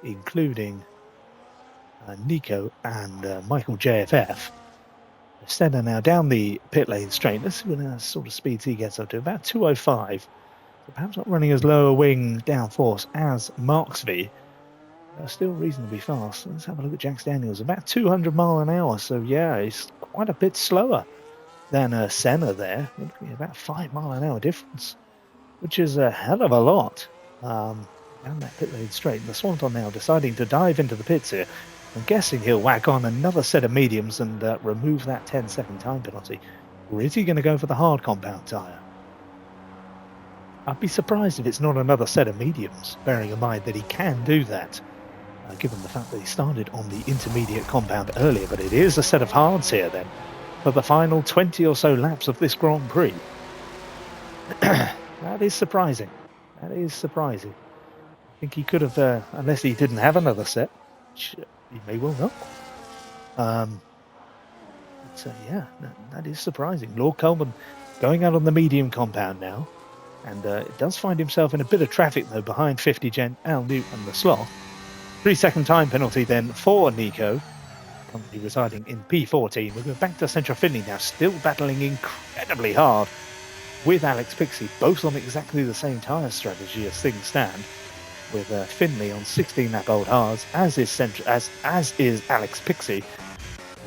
including Nico and Michael JFF. Senna now down the pit lane straight. Let's see what sort of speeds he gets up to. About 205. So perhaps not running as low a wing downforce as Marksby. Still reasonably fast. Let's have a look at Jax Daniels. About 200 miles an hour. So yeah, he's quite a bit slower than Senna there. We're looking at about 5 mile an hour difference, which is a hell of a lot. Down that pit lane straight. And the Swanton now deciding to dive into the pits here. I'm guessing he'll whack on another set of mediums and remove that 10-second time penalty. Or is he going to go for the hard compound tyre? I'd be surprised if it's not another set of mediums, bearing in mind that he can do that, given the fact that he started on the intermediate compound earlier. But it is a set of hards here then, for the final 20 or so laps of this Grand Prix. That is surprising. That is surprising. I think he could have, unless he didn't have another set, which he may well not. Yeah, that is surprising. Lord Coleman going out on the medium compound now, and it does find himself in a bit of traffic though behind 50 Gen Al Newt and the Sloth. 3-second time penalty then for Nico, currently residing in P14. We're going back to Central Finley now, still battling incredibly hard with Alex Pixie, both on exactly the same tyre strategy as things stand, with Finley on 16-lap old hards, as is Alex Pixie,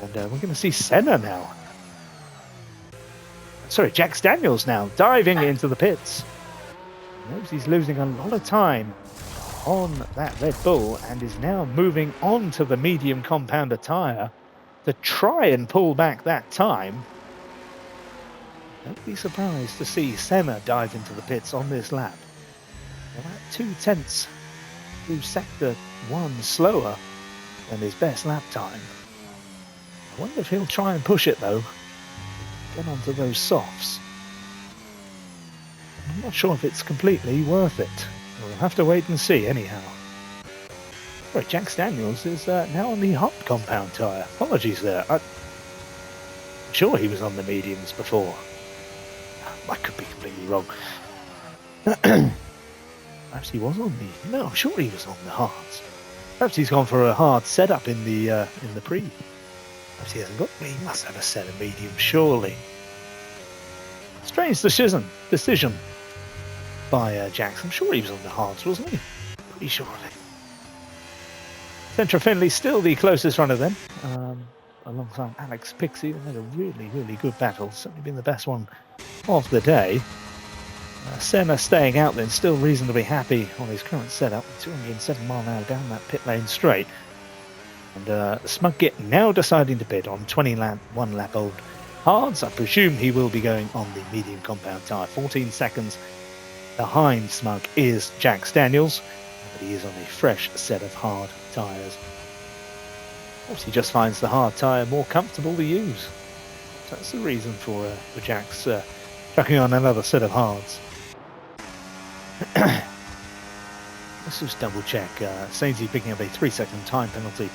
and we're going to see Senna now. Sorry, Jax Daniels now diving into the pits. He knows he's losing a lot of time on that Red Bull and is now moving on to the medium compounder tyre to try and pull back that time. Don't be surprised to see Senna dive into the pits on this lap. About 2/10 through sector 1 slower than his best lap time. I wonder if he'll try and push it though. Get onto those softs. I'm not sure if it's completely worth it. We'll have to wait and see anyhow. Right, Jack Daniels is now on the hot compound tyre. Apologies there. I'm sure he was on the mediums before. I could be completely wrong. Perhaps he was on the... No, I'm sure he was on the hards. Perhaps he's gone for a hard setup in the pre. Perhaps he hasn't got... He must have a set of mediums, surely. Strange decision by Jax. I'm sure he was on the hards, wasn't he? Pretty sure of it. Centra Finley still the closest runner then, alongside Alex Pixie. They had a really, really good battle. Certainly been the best one of the day. Senna staying out then, still reasonably happy on his current setup. 207 mile an hour down that pit lane straight. And Smugget now deciding to pit on 21 lap old hards. I presume he will be going on the medium compound tyre. 14 seconds behind Smug is Jax Daniels, but he is on a fresh set of hard tyres. Perhaps he just finds the hard tyre more comfortable to use. So that's the reason for Jax chucking on another set of hards. Let's just double check. Sainsy picking up a 3-second time penalty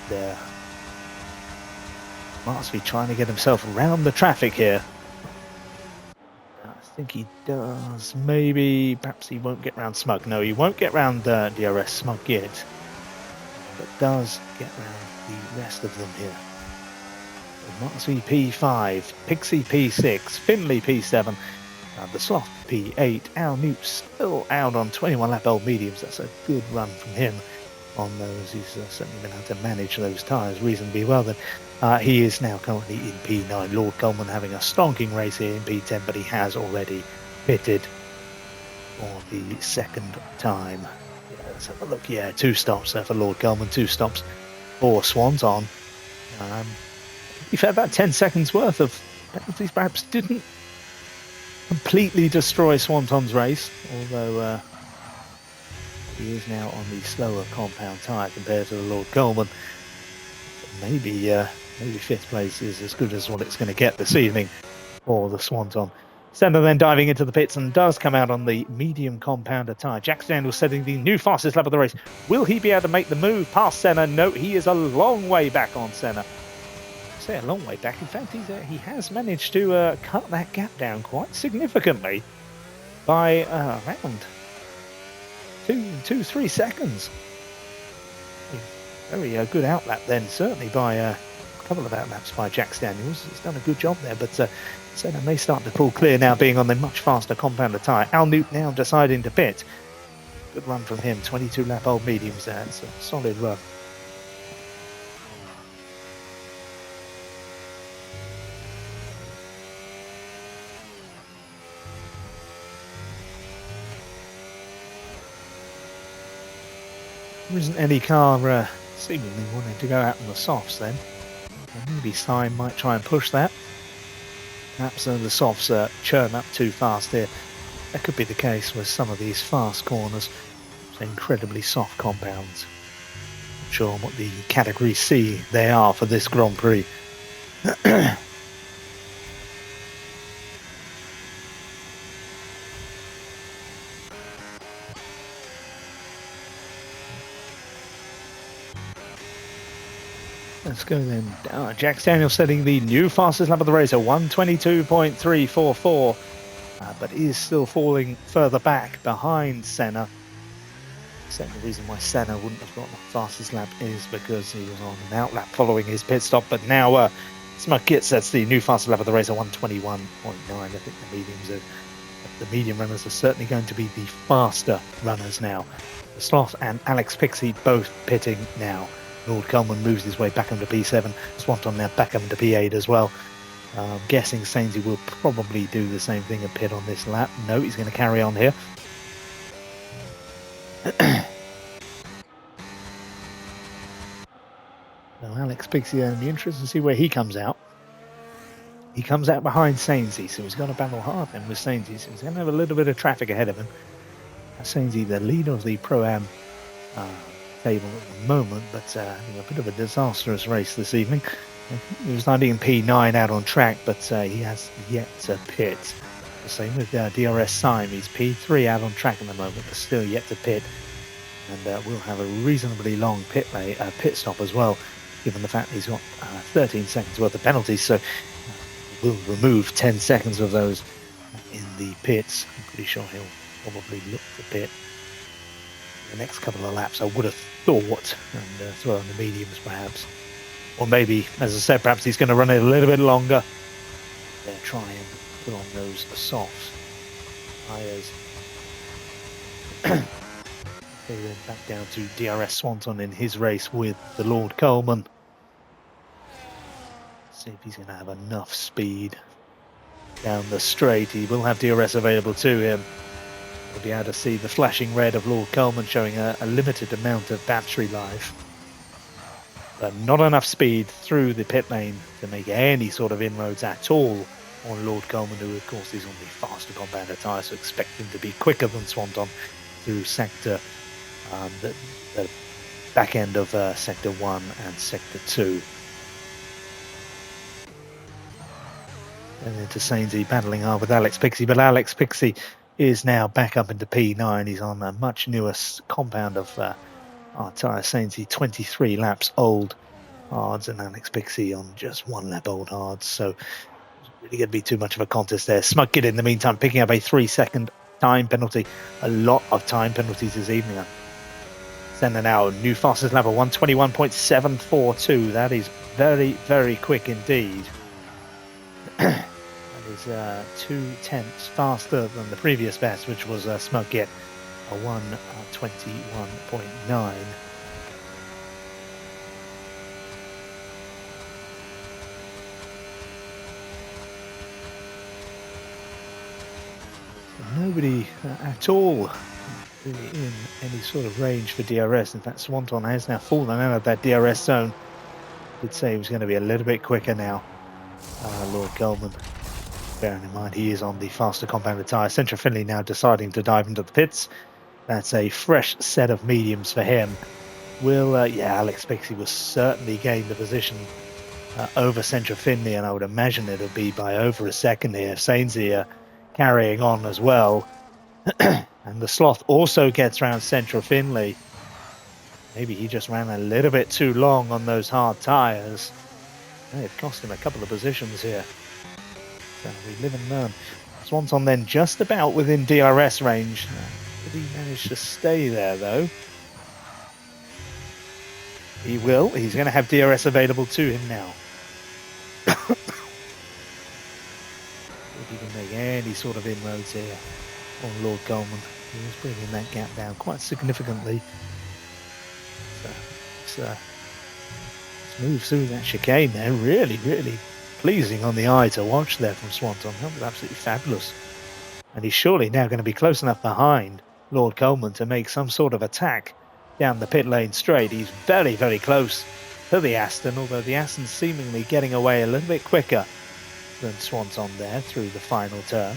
there. Must be trying to get himself around the traffic here. I think he does. Maybe, perhaps he won't get round Smug. No, he won't get round DRS Smug yet, but does get round the rest of them here. Moxie P5, Pixie P6, Finley P7, the Sloth P8. Al Newt still out on 21 lap old mediums. That's a good run from him on those. He's certainly been able to manage those tyres reasonably well then. He is now currently in P9. Lord Coleman having a stonking race here in P10, but he has already pitted for the second time. Yeah, let's have a look. Yeah, 2 stops there for Lord Coleman, 2 stops for Swanton. You've had about 10 seconds worth of penalties. Perhaps didn't completely destroy Swanton's race, although he is now on the slower compound tyre compared to the Lord Coleman. Maybe 5th place is as good as what it's going to get this evening for the Swanton. Senna then diving into the pits and does come out on the medium compounder tyre. Jack Daniels setting the new fastest lap of the race. Will he be able to make the move past Senna? No, he is a long way back on Senna. I say a long way back. In fact, he has managed to cut that gap down quite significantly by around 3 seconds. Very good outlap then, certainly by a couple of outlaps by Jack Daniels. He's done a good job there, but Senna may start to pull clear now, being on the much faster compounder tyre. Al Newt now deciding to pit. Good run from him, 22 lap old mediums there. It's a solid run. There isn't any car seemingly wanting to go out on the softs then. Maybe Stein might try and push that. Perhaps the softs churn up too fast here. That could be the case with some of these fast corners. It's incredibly soft compounds. Not sure what the category C they are for this Grand Prix. Let's go then. Jack Daniels setting the new fastest lap of the race at 1:22.344, but is still falling further back behind Senna. The reason why Senna wouldn't have got the fastest lap is because he was on an outlap following his pit stop, but now Smug Kit sets the new fastest lap of the race at 1:21.9. I think the medium runners are certainly going to be the faster runners now. The Sloth and Alex Pixie both pitting now. Lord Coleman moves his way back into P7. Swanton now back up into P8 as well. I'm guessing Sainsy will probably do the same thing and pit on this lap. No, he's going to carry on here. Now Alex Pixie, it'll be interesting to see where he comes out. He comes out behind Sainsy, so he's got to battle hard then with Sainsy. So he's going to have a little bit of traffic ahead of him. Sainsy, the leader of the Pro-Am table at the moment, but having a bit of a disastrous race this evening. He was landing in P9 out on track, but he has yet to pit. The same with DRS Syme. He's P3 out on track at the moment, but still yet to pit. And we'll have a reasonably long pit stop as well, given the fact that he's got 13 seconds worth of penalties. So we'll remove 10 seconds of those in the pits. I'm pretty sure he'll probably look to pit the next couple of laps, I would have thought, and throw on the mediums perhaps. Or maybe, as I said, perhaps he's going to run it a little bit longer. They're trying to put on those softs tyres. Okay, then back down to DRS Swanton in his race with the Lord Coleman. See if he's going to have enough speed down the straight. He will have DRS available to him. We'll be able to see the flashing red of Lord Coleman showing a limited amount of battery life. But not enough speed through the pit lane to make any sort of inroads at all on Lord Coleman, who of course is on the faster compounder tyre, so expect him to be quicker than Swanton through sector, the back end of sector 1 and sector 2. And into Sainsbury battling hard with Alex Pixie, but Alex Pixie is now back up into P9. He's on a much newer compound of our tyre. Sainsbury 23 laps old hards, and Alex Pixie on just 1 lap old hards. So it's really going to be too much of a contest there. Smugkid in the meantime picking up a 3-second time penalty. A lot of time penalties this evening. Sending out new fastest lap of 121.742. That is very, very quick indeed. That is 0.2 faster than the previous best, which was Smugkid, a 121.9. Nobody at all really in any sort of range for DRS. In fact, Swanton has now fallen out of that DRS zone. Did say he was going to be a little bit quicker now, Lord Coleman. Bearing in mind he is on the faster compounded tyre. Central Finley now deciding to dive into the pits. That's a fresh set of mediums for him. Will, yeah, Alex Pixie will certainly gain the position over Central Finley, and I would imagine it'll be by over a second here. Sainsbury carrying on as well. And the Sloth also gets round Central Finley. Maybe he just ran a little bit too long on those hard tyres. They've cost him a couple of positions here. So we live and learn. Swanton then just about within DRS range. Did he manage to stay there though? He will. He's going to have DRS available to him now. If he can make any sort of inroads here on Lord Coleman. He was bringing that gap down quite significantly. So let's move through that chicane there. Really, really pleasing on the eye to watch there from Swanton. That was absolutely fabulous. And he's surely now going to be close enough behind Lord Coleman to make some sort of attack down the pit lane straight. He's very, very close to the Aston, although the Aston's seemingly getting away a little bit quicker than Swanton there through the final turn.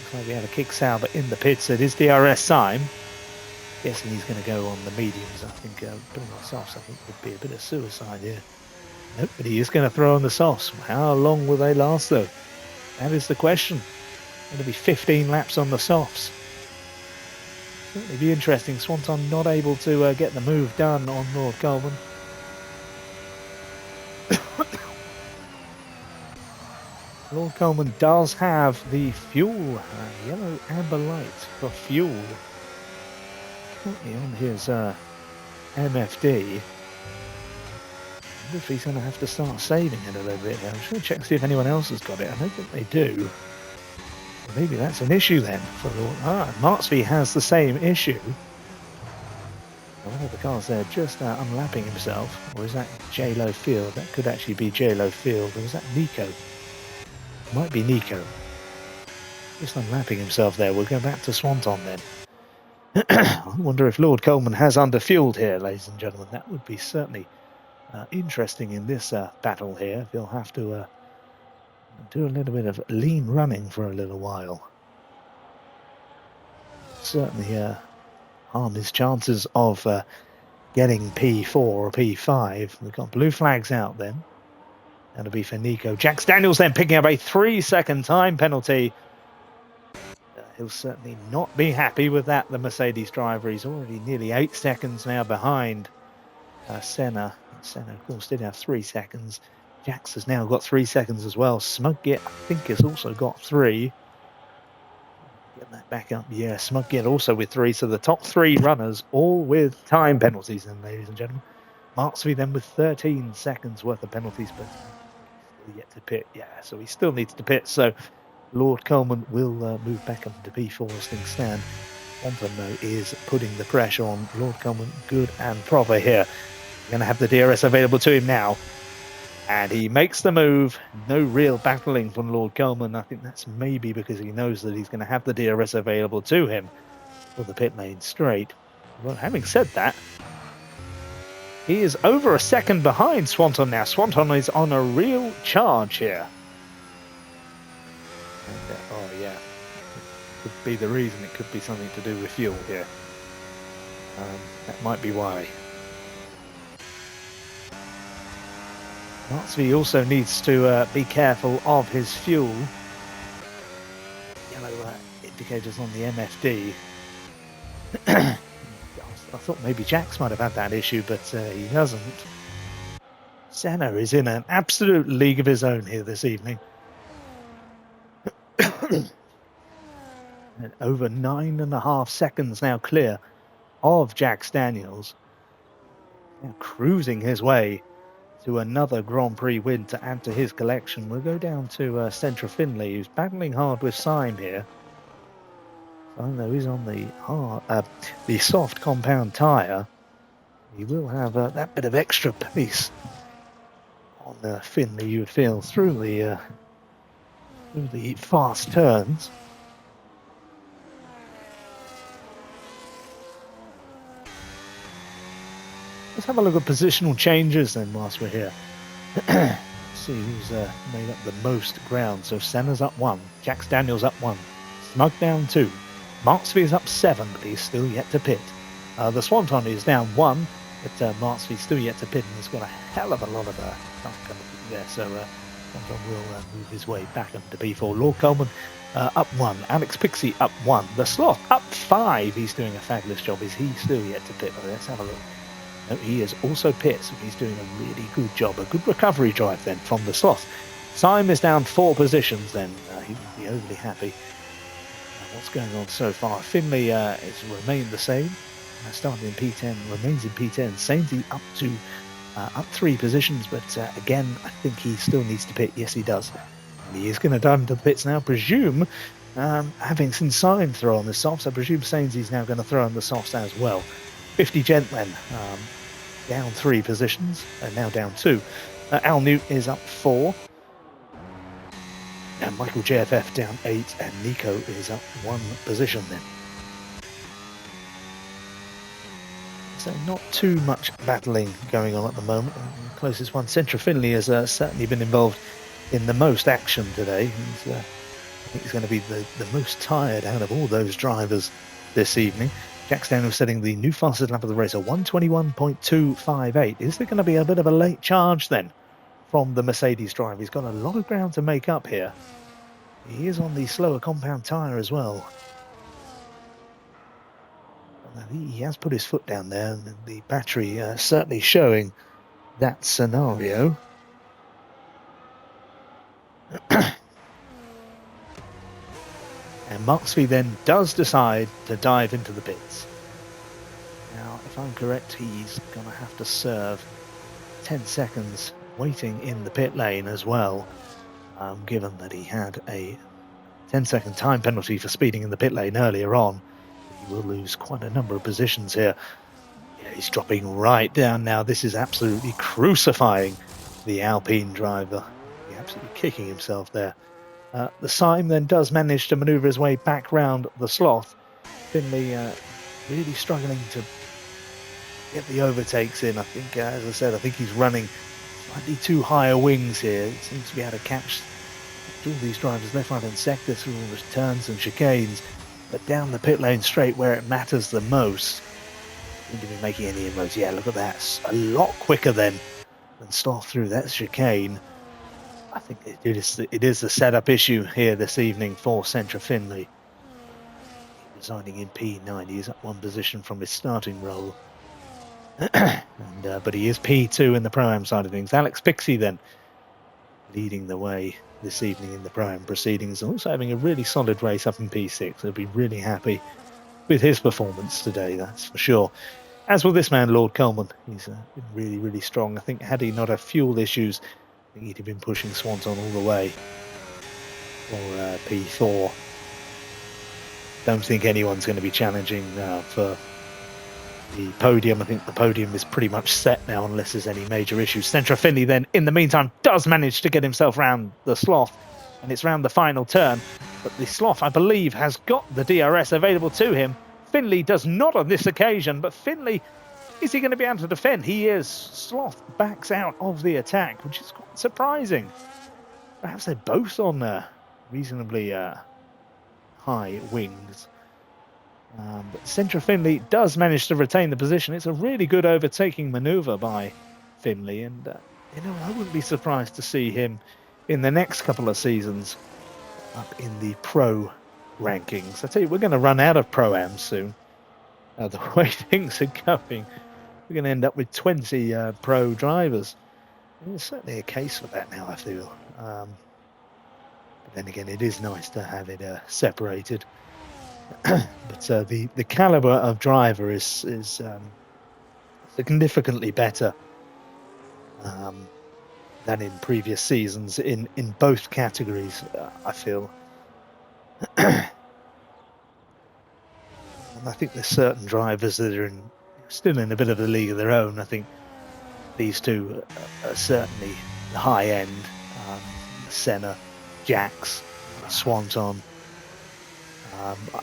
Looks like we have a kick Sauber in the pits. It is DRS Syme. Guessing he's going to go on the mediums. I think putting on softs, I think, would be a bit of suicide here. Nope, but he is going to throw on the softs. How long will they last, though? That is the question. It'll be 15 laps on the softs. Certainly be interesting. Swanton not able to get the move done on Lord Coleman. Lord Coleman does have the fuel, yellow amber light for fuel. Currently on his MFD. I wonder if he's going to have to start saving it a little bit here. I'm just going to check to see if anyone else has got it. I don't think they do. Well, maybe that's an issue then for Lord. Marksby has the same issue. One of the cars there just unlapping himself. Or is that J-Lo Field? That could actually be J-Lo Field. Or is that Nico? Might be Nico. Just unlapping himself there. We'll go back to Swanton then. I wonder if Lord Coleman has underfueled here, ladies and gentlemen. That would be certainly interesting in this battle here. He'll have to do a little bit of lean running for a little while. Certainly harm his chances of getting P4 or P5. We've got blue flags out then. That'll be for Nico. Jax Daniels then picking up a 3-second time penalty. He'll certainly not be happy with that, the Mercedes driver. He's already nearly 8 seconds now behind Senna. Senna, of course, did have 3 seconds. Jax has now got 3 seconds as well. Smudgett, I think, has also got 3. Get that back up. Yeah, Smudgett also with 3. So the top 3 runners all with time penalties, then, ladies and gentlemen. Marksby then with 13 seconds worth of penalties, but still yet to pit. Yeah, so he still needs to pit. So Lord Coleman will move back up to P4 as things stand. Swanton, though, is putting the pressure on Lord Coleman good and proper here. Going to have the DRS available to him now. And he makes the move. No real battling from Lord Coleman. I think that's maybe because he knows that he's going to have the DRS available to him for the pit lane straight. Well, having said that, he is over a second behind Swanton now. Swanton is on a real charge here. And, oh, yeah. Could be the reason. It could be something to do with fuel here. That might be why. Marksby also needs to be careful of his fuel. Yellow indicators on the MFD. I thought maybe Jax might have had that issue, but he doesn't. Senna is in an absolute league of his own here this evening. And over 9.5 seconds now clear of Jax Daniels. Now cruising his way to another Grand Prix win to add to his collection. We'll go down to Centra Finley, who's battling hard with Syme here. Syme, though, is on the soft compound tyre. He will have that bit of extra pace on Finley, you would feel, through the fast turns. Let's have a look at positional changes then whilst we're here. See who's made up the most ground. So Senna's up 1, Jax Daniels up 1, Smug down 2, Marksby is up 7, but he's still yet to pit. The Swanton is down 1, but Marksby's still yet to pit, and he's got a hell of a lot of time coming there. So Swanton will move his way back up to P4. Lord Coleman up 1, Alex Pixie up 1, the Sloth up 5. He's doing a fabulous job. Is he still yet to pit? Let's have a look. No, he is also pit, so he's doing a really good job. A good recovery drive then from the Sloth. Syme is down 4 positions then. He would be overly happy. What's going on so far? Finley has remained the same. Starting in P10, remains in P10. Sainsy up 3 positions, but again, I think he still needs to pit. Yes, he does. And he is going to dive into the pits now. Presume, having seen Syme throw on the softs, I presume Sainsy's now going to throw on the softs as well. 50 Gentlemen down 3 positions, and now down 2. Al Newt is up 4. And Michael JFF down 8, and Nico is up 1 position then. So not too much battling going on at the moment. The closest one, Centra Finley, has certainly been involved in the most action today. I think he's going to be the most tired out of all those drivers this evening. Jax Daniels setting the new fastest lap of the race, a 1:21.258. Is there going to be a bit of a late charge then from the Mercedes driver? He's got a lot of ground to make up here. He is on the slower compound tyre as well. He has put his foot down there, and the battery certainly showing that scenario. And Marksby then does decide to dive into the pits. Now, if I'm correct, he's going to have to serve 10 seconds waiting in the pit lane as well, given that he had a 10-second time penalty for speeding in the pit lane earlier on. He will lose quite a number of positions here. Yeah, he's dropping right down now. This is absolutely crucifying the Alpine driver. He's absolutely kicking himself there. The Syme then does manage to manoeuvre his way back round the Sloth. Finley really struggling to get the overtakes in. I think, as I said, I think he's running slightly too high a wings here. He seems to be able to catch all these drivers left, right and sector through all the turns and chicanes, but down the pit lane straight where it matters the most. Seem to be making any inroads. Yeah, look at that. It's a lot quicker than Sloth through that chicane. I think it is the setup issue here this evening for Centra Finley. Residing in P9, he is up one position from his starting role. But he is P2 in the Pro-Am side of things. Alex Pixie then leading the way this evening in the Pro-Am proceedings, also having a really solid race up in P6. They'll be really happy with his performance today, that's for sure. As with this man, Lord Coleman, he's been really, really strong. I think had he not had fuel issues, I think he'd have been pushing Swanton all the way for P4. Don't think anyone's going to be challenging for the podium. I think the podium is pretty much set now unless there's any major issues. Centra Finley then, in the meantime, does manage to get himself round the Sloth, and it's round the final turn. But the Sloth, I believe, has got the DRS available to him. Finley does not on this occasion, but Finley, is he going to be able to defend? He is. Sloth backs out of the attack, which is quite surprising. Perhaps they're both on reasonably high wings. But Centra Finley does manage to retain the position. It's a really good overtaking manoeuvre by Finley, and I wouldn't be surprised to see him in the next couple of seasons up in the pro rankings. I tell you, we're going to run out of Pro-Am soon. The way things are going, we're going to end up with 20 pro drivers. There's certainly a case for that now, I feel. But then again, it is nice to have it separated. But the caliber of driver is significantly better than in previous seasons in both categories, I feel. And I think there's certain drivers that are still in a bit of a league of their own. I think these two are certainly the high end. Senna, Jax, Swanton.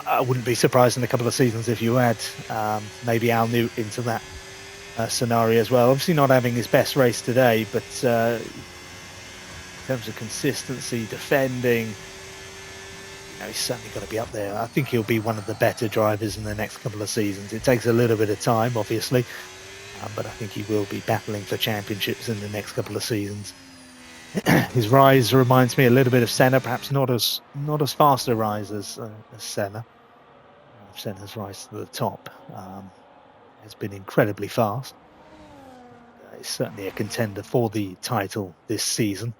I wouldn't be surprised in a couple of seasons if you add maybe Al Newt into that scenario as well. Obviously not having his best race today, but in terms of consistency, defending, he's certainly got to be up there. I think he'll be one of the better drivers in the next couple of seasons. It takes a little bit of time, obviously, but I think he will be battling for championships in the next couple of seasons. His rise reminds me a little bit of Senna, perhaps not as fast a rise as Senna. Senna's rise to the top has been incredibly fast. He's certainly a contender for the title this season.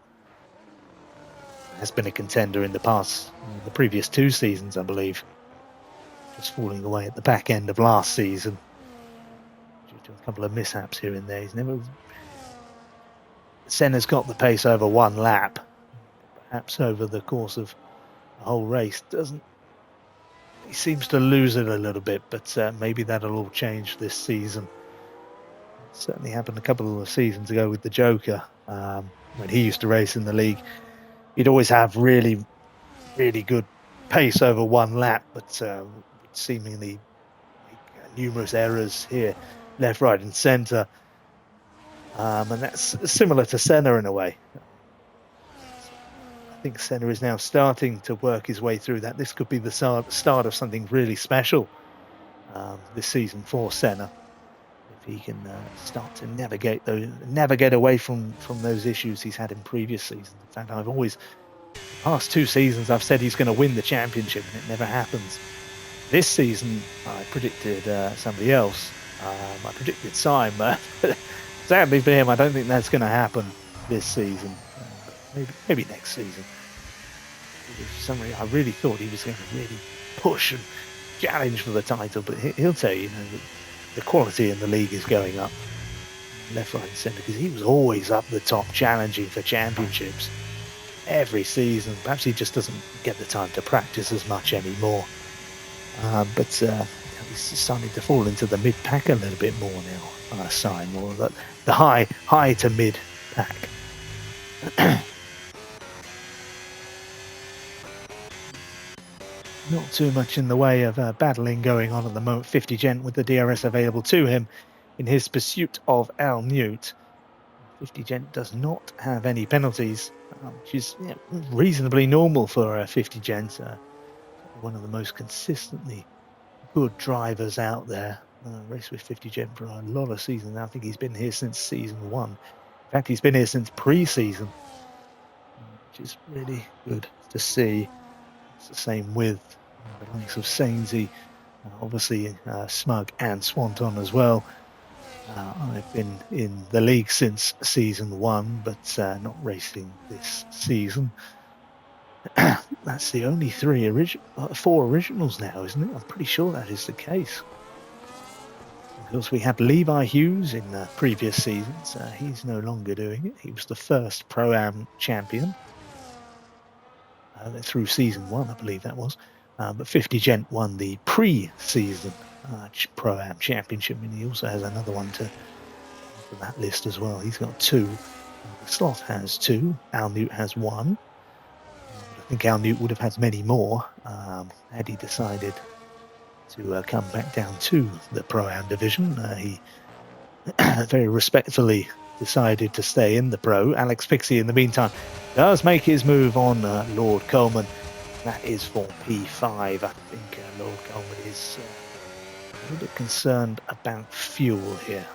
Has been a contender in the past, the previous 2 seasons, I believe. Just falling away at the back end of last season due to a couple of mishaps here and there. He's never. Senna's got the pace over 1 lap, perhaps over the course of the whole race. He seems to lose it a little bit, but maybe that'll all change this season. It certainly happened a couple of seasons ago with the Joker when he used to race in the league. He'd always have really, really good pace over 1 lap, but seemingly numerous errors here, left, right, and centre. And that's similar to Senna in a way. I think Senna is now starting to work his way through that. This could be the start of something really special this season for Senna. If he can start to navigate away from those issues he's had in previous seasons. In fact, the past 2 seasons, I've said he's going to win the championship, and it never happens. This season, I predicted somebody else. I predicted Simon. Sadly for him, I don't think that's going to happen this season. Maybe next season. For some reason, I really thought he was going to really push and challenge for the title, but he'll tell you, the quality in the league is going up left, right, and centre, because he was always up the top challenging for championships every season. Perhaps he just doesn't get the time to practice as much anymore. But he's starting to fall into the mid-pack a little bit more now. Or the high to mid pack. Not too much in the way of battling going on at the moment. 50 Gent with the DRS available to him in his pursuit of Al Newt. 50 Gent does not have any penalties, which is reasonably normal for a 50 Gent. One of the most consistently good drivers out there. raced with 50 Gent for a lot of seasons now. I think he's been here since season 1. In fact, he's been here since pre-season, which is really good to see. It's the same with the likes of Sainsey, obviously Smug and Swanton as well. I've been in the league since season 1, but not racing this season. That's the only 4 originals now, isn't it? I'm pretty sure that is the case. Of course, we had Levi Hughes in previous seasons. He's no longer doing it. He was the first Pro-Am champion through season 1, I believe that was. But 50 Gent won the pre-season Pro-Am championship, and he also has another one to that list as well. He's got 2. Sloth has 2. Al Newt has 1. I think Al Newt would have had many more had he decided to come back down to the Pro-Am division. He very respectfully decided to stay in the Pro. Alex Pixie, in the meantime, does make his move on Lord Coleman. That is for P5. I think Lord Coleman is a little bit concerned about fuel here.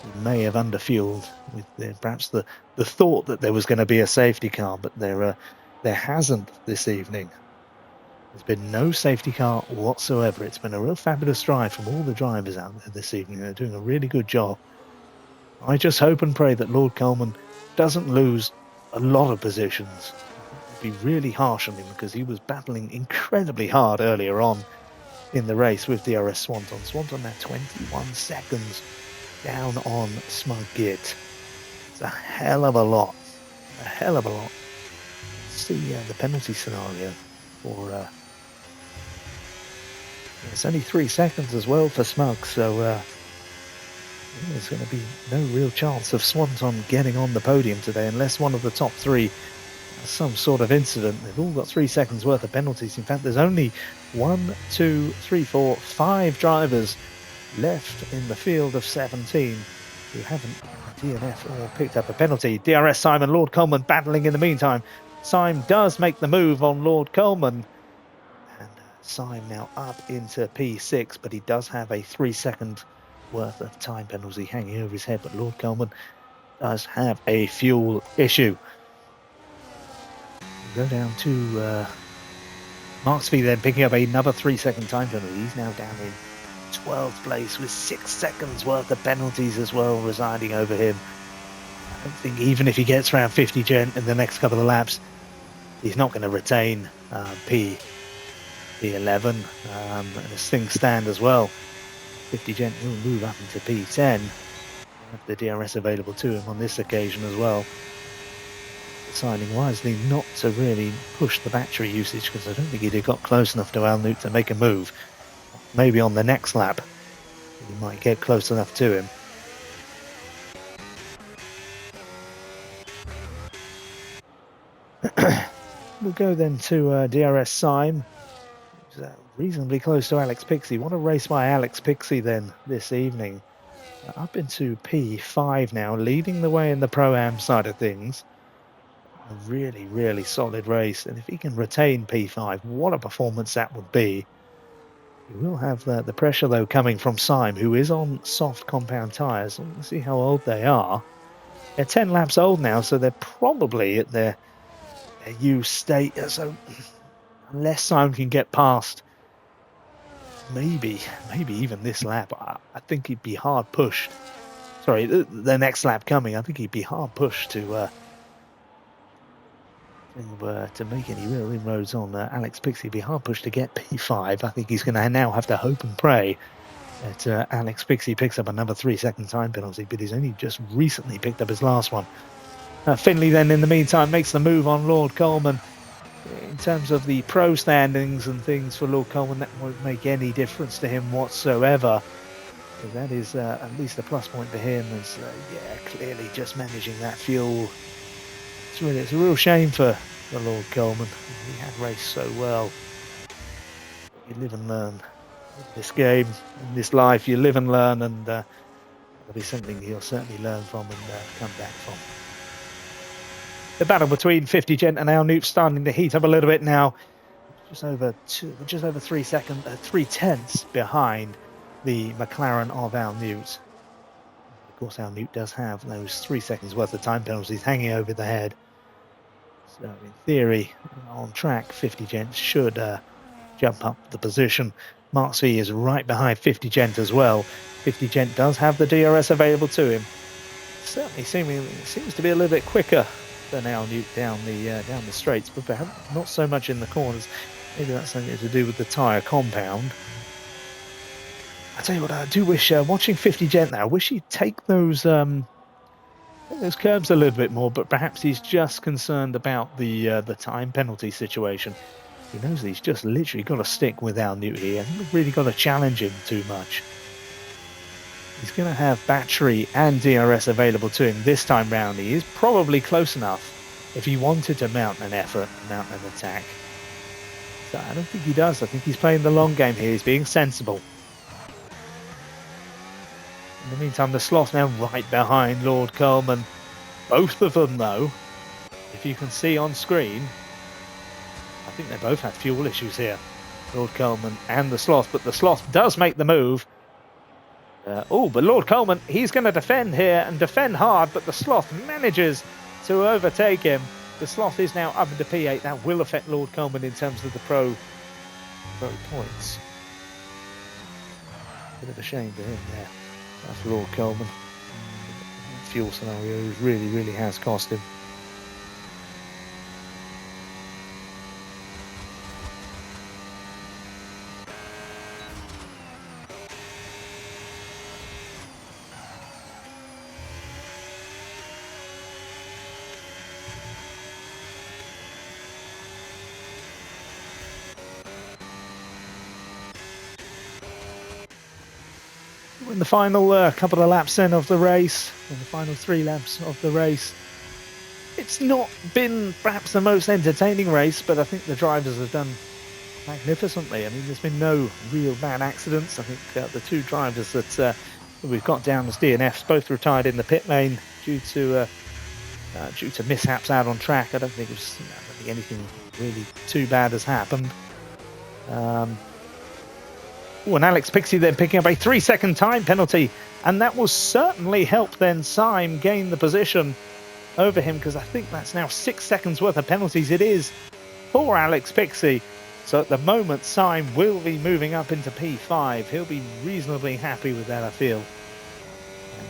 He may have underfueled with perhaps the thought that there was going to be a safety car, but there hasn't this evening. There's been no safety car whatsoever. It's been a real fabulous drive from all the drivers out there this evening. They're doing a really good job. I just hope and pray that Lord Coleman doesn't lose a lot of positions. It'd be really harsh on him because he was battling incredibly hard earlier on in the race with DRS Swanton. Swanton now 21 seconds down on Smug Git. It's a hell of a lot. A hell of a lot. Let's see the penalty scenario for... it's only 3 seconds as well for Smug, so there's going to be no real chance of Swanton getting on the podium today unless one of the top 3 has some sort of incident. They've all got 3 seconds worth of penalties. In fact, there's only 1, 2, 3, 4, 5 drivers left in the field of 17 who haven't DNF or picked up a penalty. DRS Simon, Lord Coleman battling in the meantime. Syme does make the move on Lord Coleman. And Syme now up into P6, but he does have a 3 second worth of time penalty hanging over his head. But Lord Coleman does have a fuel issue. We go down to Marksby then picking up another 3 second time penalty. He's now down in 12th place with 6 seconds worth of penalties as well residing over him. I don't think even if he gets around 50 Gent in the next couple of laps, he's not going to retain P11 as things stand as well. 50 Gent will move up into P10. Have the DRS available to him on this occasion as well. Deciding wisely not to really push the battery usage because I don't think he'd have got close enough to Al Newt to make a move. Maybe on the next lap he might get close enough to him. We'll go then to DRS Syme, who's reasonably close to Alex Pixie. What a race by Alex Pixie then this evening. Up into P5 now, leading the way in the Pro-Am side of things. A really, really solid race, and if he can retain P5, what a performance that would be. He will have the pressure though coming from Syme, who is on soft compound tyres. Let's see how old they are. They're 10 laps old now, so they're probably at their use state. So unless Syme can get past maybe even this lap, I think he'd be hard pushed. Sorry, the next lap coming, I think he'd be hard pushed to make any real inroads on Alex Pixie. Be hard pushed to get P5. I think he's going to now have to hope and pray that Alex Pixie picks up another 3 second time penalty, but he's only just recently picked up his last one. Finley then in the meantime makes the move on Lord Coleman. In terms of the pro standings and things for Lord Coleman, that won't make any difference to him whatsoever. So that is at least a plus point for him, as clearly just managing that fuel. It's a real shame for Lord Coleman. He had raced so well. You live and learn in this game, in this life. You live and learn, and that'll be something he'll certainly learn from and come back from. The battle between 50 Gent and Al Newt starting to heat up a little bit now. Just over 3 tenths behind the McLaren of Al Newt. Of course, Al Newt does have those 3 seconds worth of time penalties hanging over the head. So in theory, on track, 50 Gent should jump up the position. Mark C is right behind 50 Gent as well. 50 Gent does have the DRS available to him. Certainly seems to be a little bit quicker than Al Newt down the straights, but perhaps not so much in the corners. Maybe that's something to do with the tyre compound. I tell you what, I do wish, watching 50 Gent now, I wish he'd take those curbs a little bit more, but perhaps he's just concerned about the time penalty situation. He knows that he's just literally got to stick with Al Newt here. He hasn't really got to challenge him too much. He's going to have battery and DRS available to him this time round. He is probably close enough if he wanted to mount an effort, mount an attack. So I don't think he does. I think he's playing the long game here. He's being sensible. In the meantime, the Sloth now right behind Lord Coleman. Both of them, though, if you can see on screen, I think they both have fuel issues here. Lord Coleman and the Sloth, but the Sloth does make the move. But Lord Coleman, he's going to defend here and defend hard, but the Sloth manages to overtake him. The Sloth is now up into P8. That will affect Lord Coleman in terms of the pro points. Bit of a shame to him there. That's Lord Coleman. Fuel scenario really has cost him. In the final couple of laps then of the race, in the final 3 laps of the race, it's not been perhaps the most entertaining race, but I think the drivers have done magnificently. I mean, there's been no real bad accidents. I think the 2 drivers that we've got down as DNFs both retired in the pit lane due to mishaps out on track. I don't think anything really too bad has happened. And Alex Pixie then picking up a 3-second time penalty, and that will certainly help then Syme gain the position over him, because I think that's now 6 seconds worth of penalties it is for Alex Pixie. So at the moment, Syme will be moving up into P5. He'll be reasonably happy with that, I feel.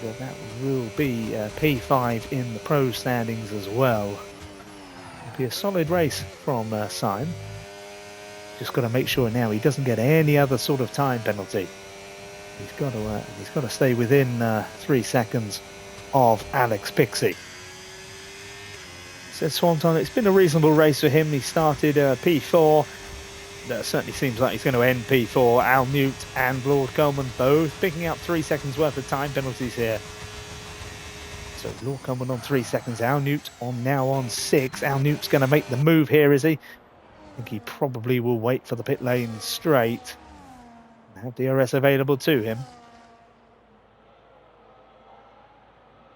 And that will be P5 in the pro standings as well. It'll be a solid race from Syme. Just got to make sure now he doesn't get any other sort of time penalty. He's got to stay within 3 seconds of Alex Pixie. Says Swanton, it's been a reasonable race for him. He started P4. That certainly seems like he's going to end P4. Al Newt and Lord Coleman both picking up 3 seconds worth of time penalties here. So Lord Coleman on 3 seconds. Al Newt now on 6. Al Newt's going to make the move here, is he? I think he probably will wait for the pit lane straight and have DRS available to him.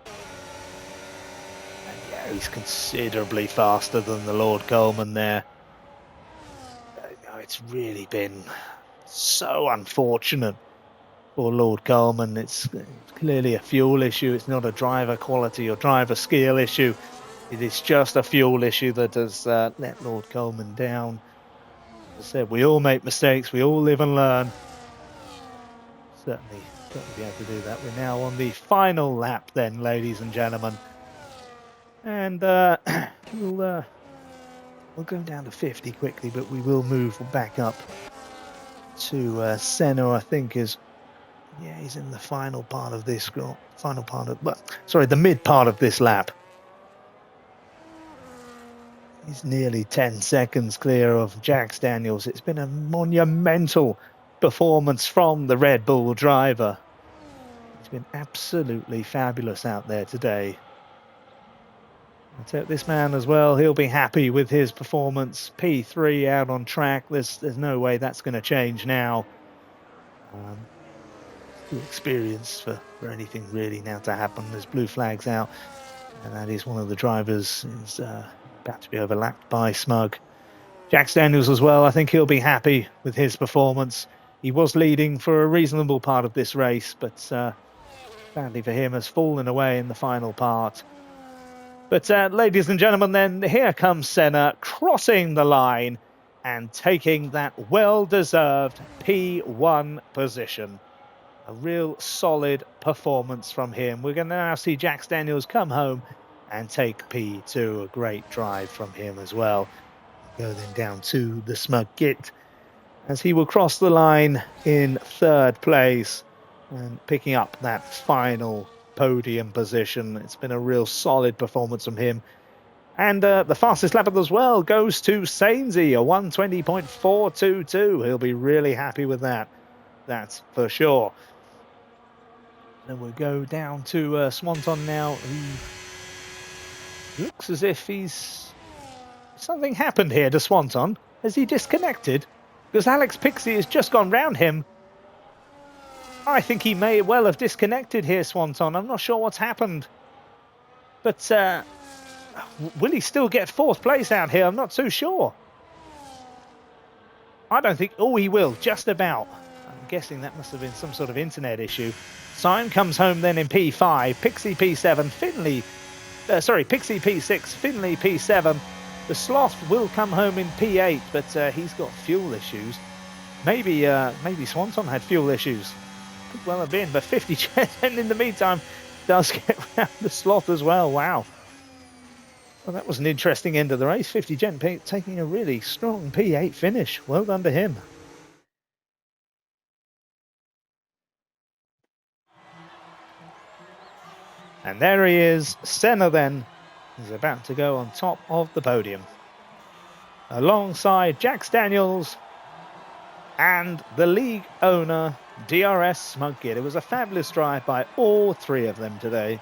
And yeah, he's considerably faster than the Lord Coleman there. It's really been so unfortunate for Lord Coleman. It's clearly a fuel issue. It's not a driver quality or driver skill issue. It is just a fuel issue that has let Lord Coleman down. As I said, we all make mistakes. We all live and learn. Certainly be able to do that. We're now on the final lap then, ladies and gentlemen. And we'll go down to 50 quickly, but we will move back up to Senna, I think he's in the final part of this, the mid part of this lap. He's nearly 10 seconds clear of Jax Daniels. It's been a monumental performance from the Red Bull driver. He's been absolutely fabulous out there today. I'll tell this man as well, he'll be happy with his performance. P3 out on track. There's no way that's going to change now. Too experienced for anything really now to happen. There's blue flags out, and that is one of the drivers is about to be overlapped by Smug. Jax Daniels as well, I think he'll be happy with his performance. He was leading for a reasonable part of this race, but sadly for him has fallen away in the final part. But ladies and gentlemen, then here comes Senna crossing the line and taking that well-deserved P1 position. A real solid performance from him. We're going to now see Jax Daniels come home and take P2. A great drive from him as well. Go then down to the Smug Git as he will cross the line in third place and picking up that final podium position. It's been a real solid performance from him. And the fastest lap as well goes to Sainsy, a 1:20.422. He'll be really happy with that. That's for sure. Then we'll go down to Swanton now, who looks as if something happened here to Swanton. Has he disconnected? Because Alex Pixie has just gone round him. I think he may well have disconnected here, Swanton. I'm not sure what's happened. But will he still get fourth place out here? I'm not too sure. I don't think... Oh, he will, just about. I'm guessing that must have been some sort of internet issue. Syme comes home then in P5. Pixie P7. Pixie P6. Finley P7. The Sloth will come home in P8, but he's got fuel issues. Maybe Swanton had fuel issues. Could well have been, but 50 Gent in the meantime does get round the Sloth as well. Wow. Well, that was an interesting end of the race. 50 Gent taking a really strong P8 finish. Well done to him. And there he is. Senna then is about to go on top of the podium, alongside Jax Daniels and the league owner, DRS Smug Git. It was a fabulous drive by all three of them today.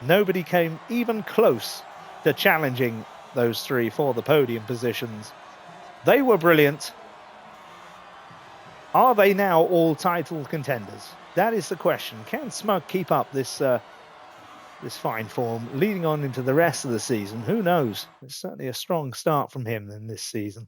Nobody came even close to challenging those three for the podium positions. They were brilliant. Are they now all title contenders? That is the question. Can Smug keep up this fine form leading on into the rest of the season? Who knows? It's certainly a strong start from him in this season.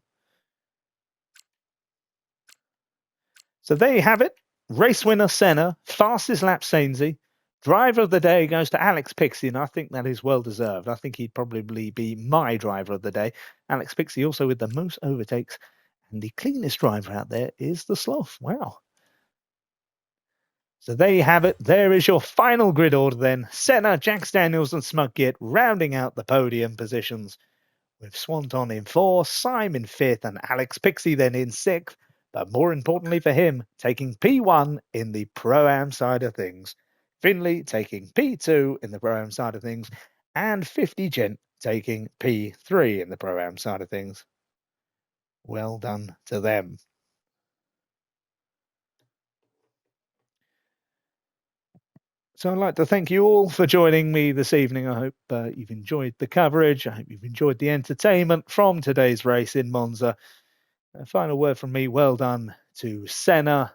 So there you have it. Race winner Senna, fastest lap Sainsy. Driver of the day goes to Alex Pixie, and I think that is well deserved. I think he'd probably be my driver of the day. Alex Pixie also with the most overtakes, and the cleanest driver out there is the Sloth. Wow. So there you have it. There is your final grid order then. Senna, Jax Daniels and Smug Git rounding out the podium positions, with Swanton in 4th, Syme in 5th, and Alex Pixie then in 6th. But more importantly for him, taking P1 in the Pro-Am side of things. Finley taking P2 in the Pro-Am side of things, and 50 Gent taking P3 in the Pro-Am side of things. Well done to them. So I'd like to thank you all for joining me this evening. I hope you've enjoyed the coverage. I hope you've enjoyed the entertainment from today's race in Monza. A final word from me. Well done to Senna,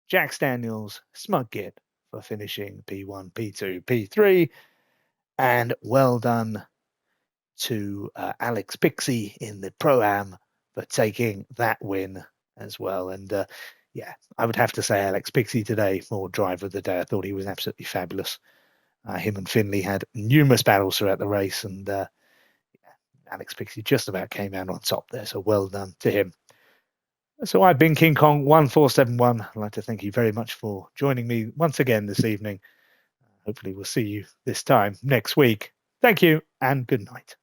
Jax Daniels, Smug Git for finishing P1, P2, P3. And well done to Alex Pixie in the Pro-Am for taking that win as well. And yeah, I would have to say Alex Pixie today, more driver of the day. I thought he was absolutely fabulous. Him and Finley had numerous battles throughout the race, and yeah, Alex Pixie just about came out on top there. So well done to him. So I've been King Kong 1471. I'd like to thank you very much for joining me once again this evening. Hopefully we'll see you this time next week. Thank you and good night.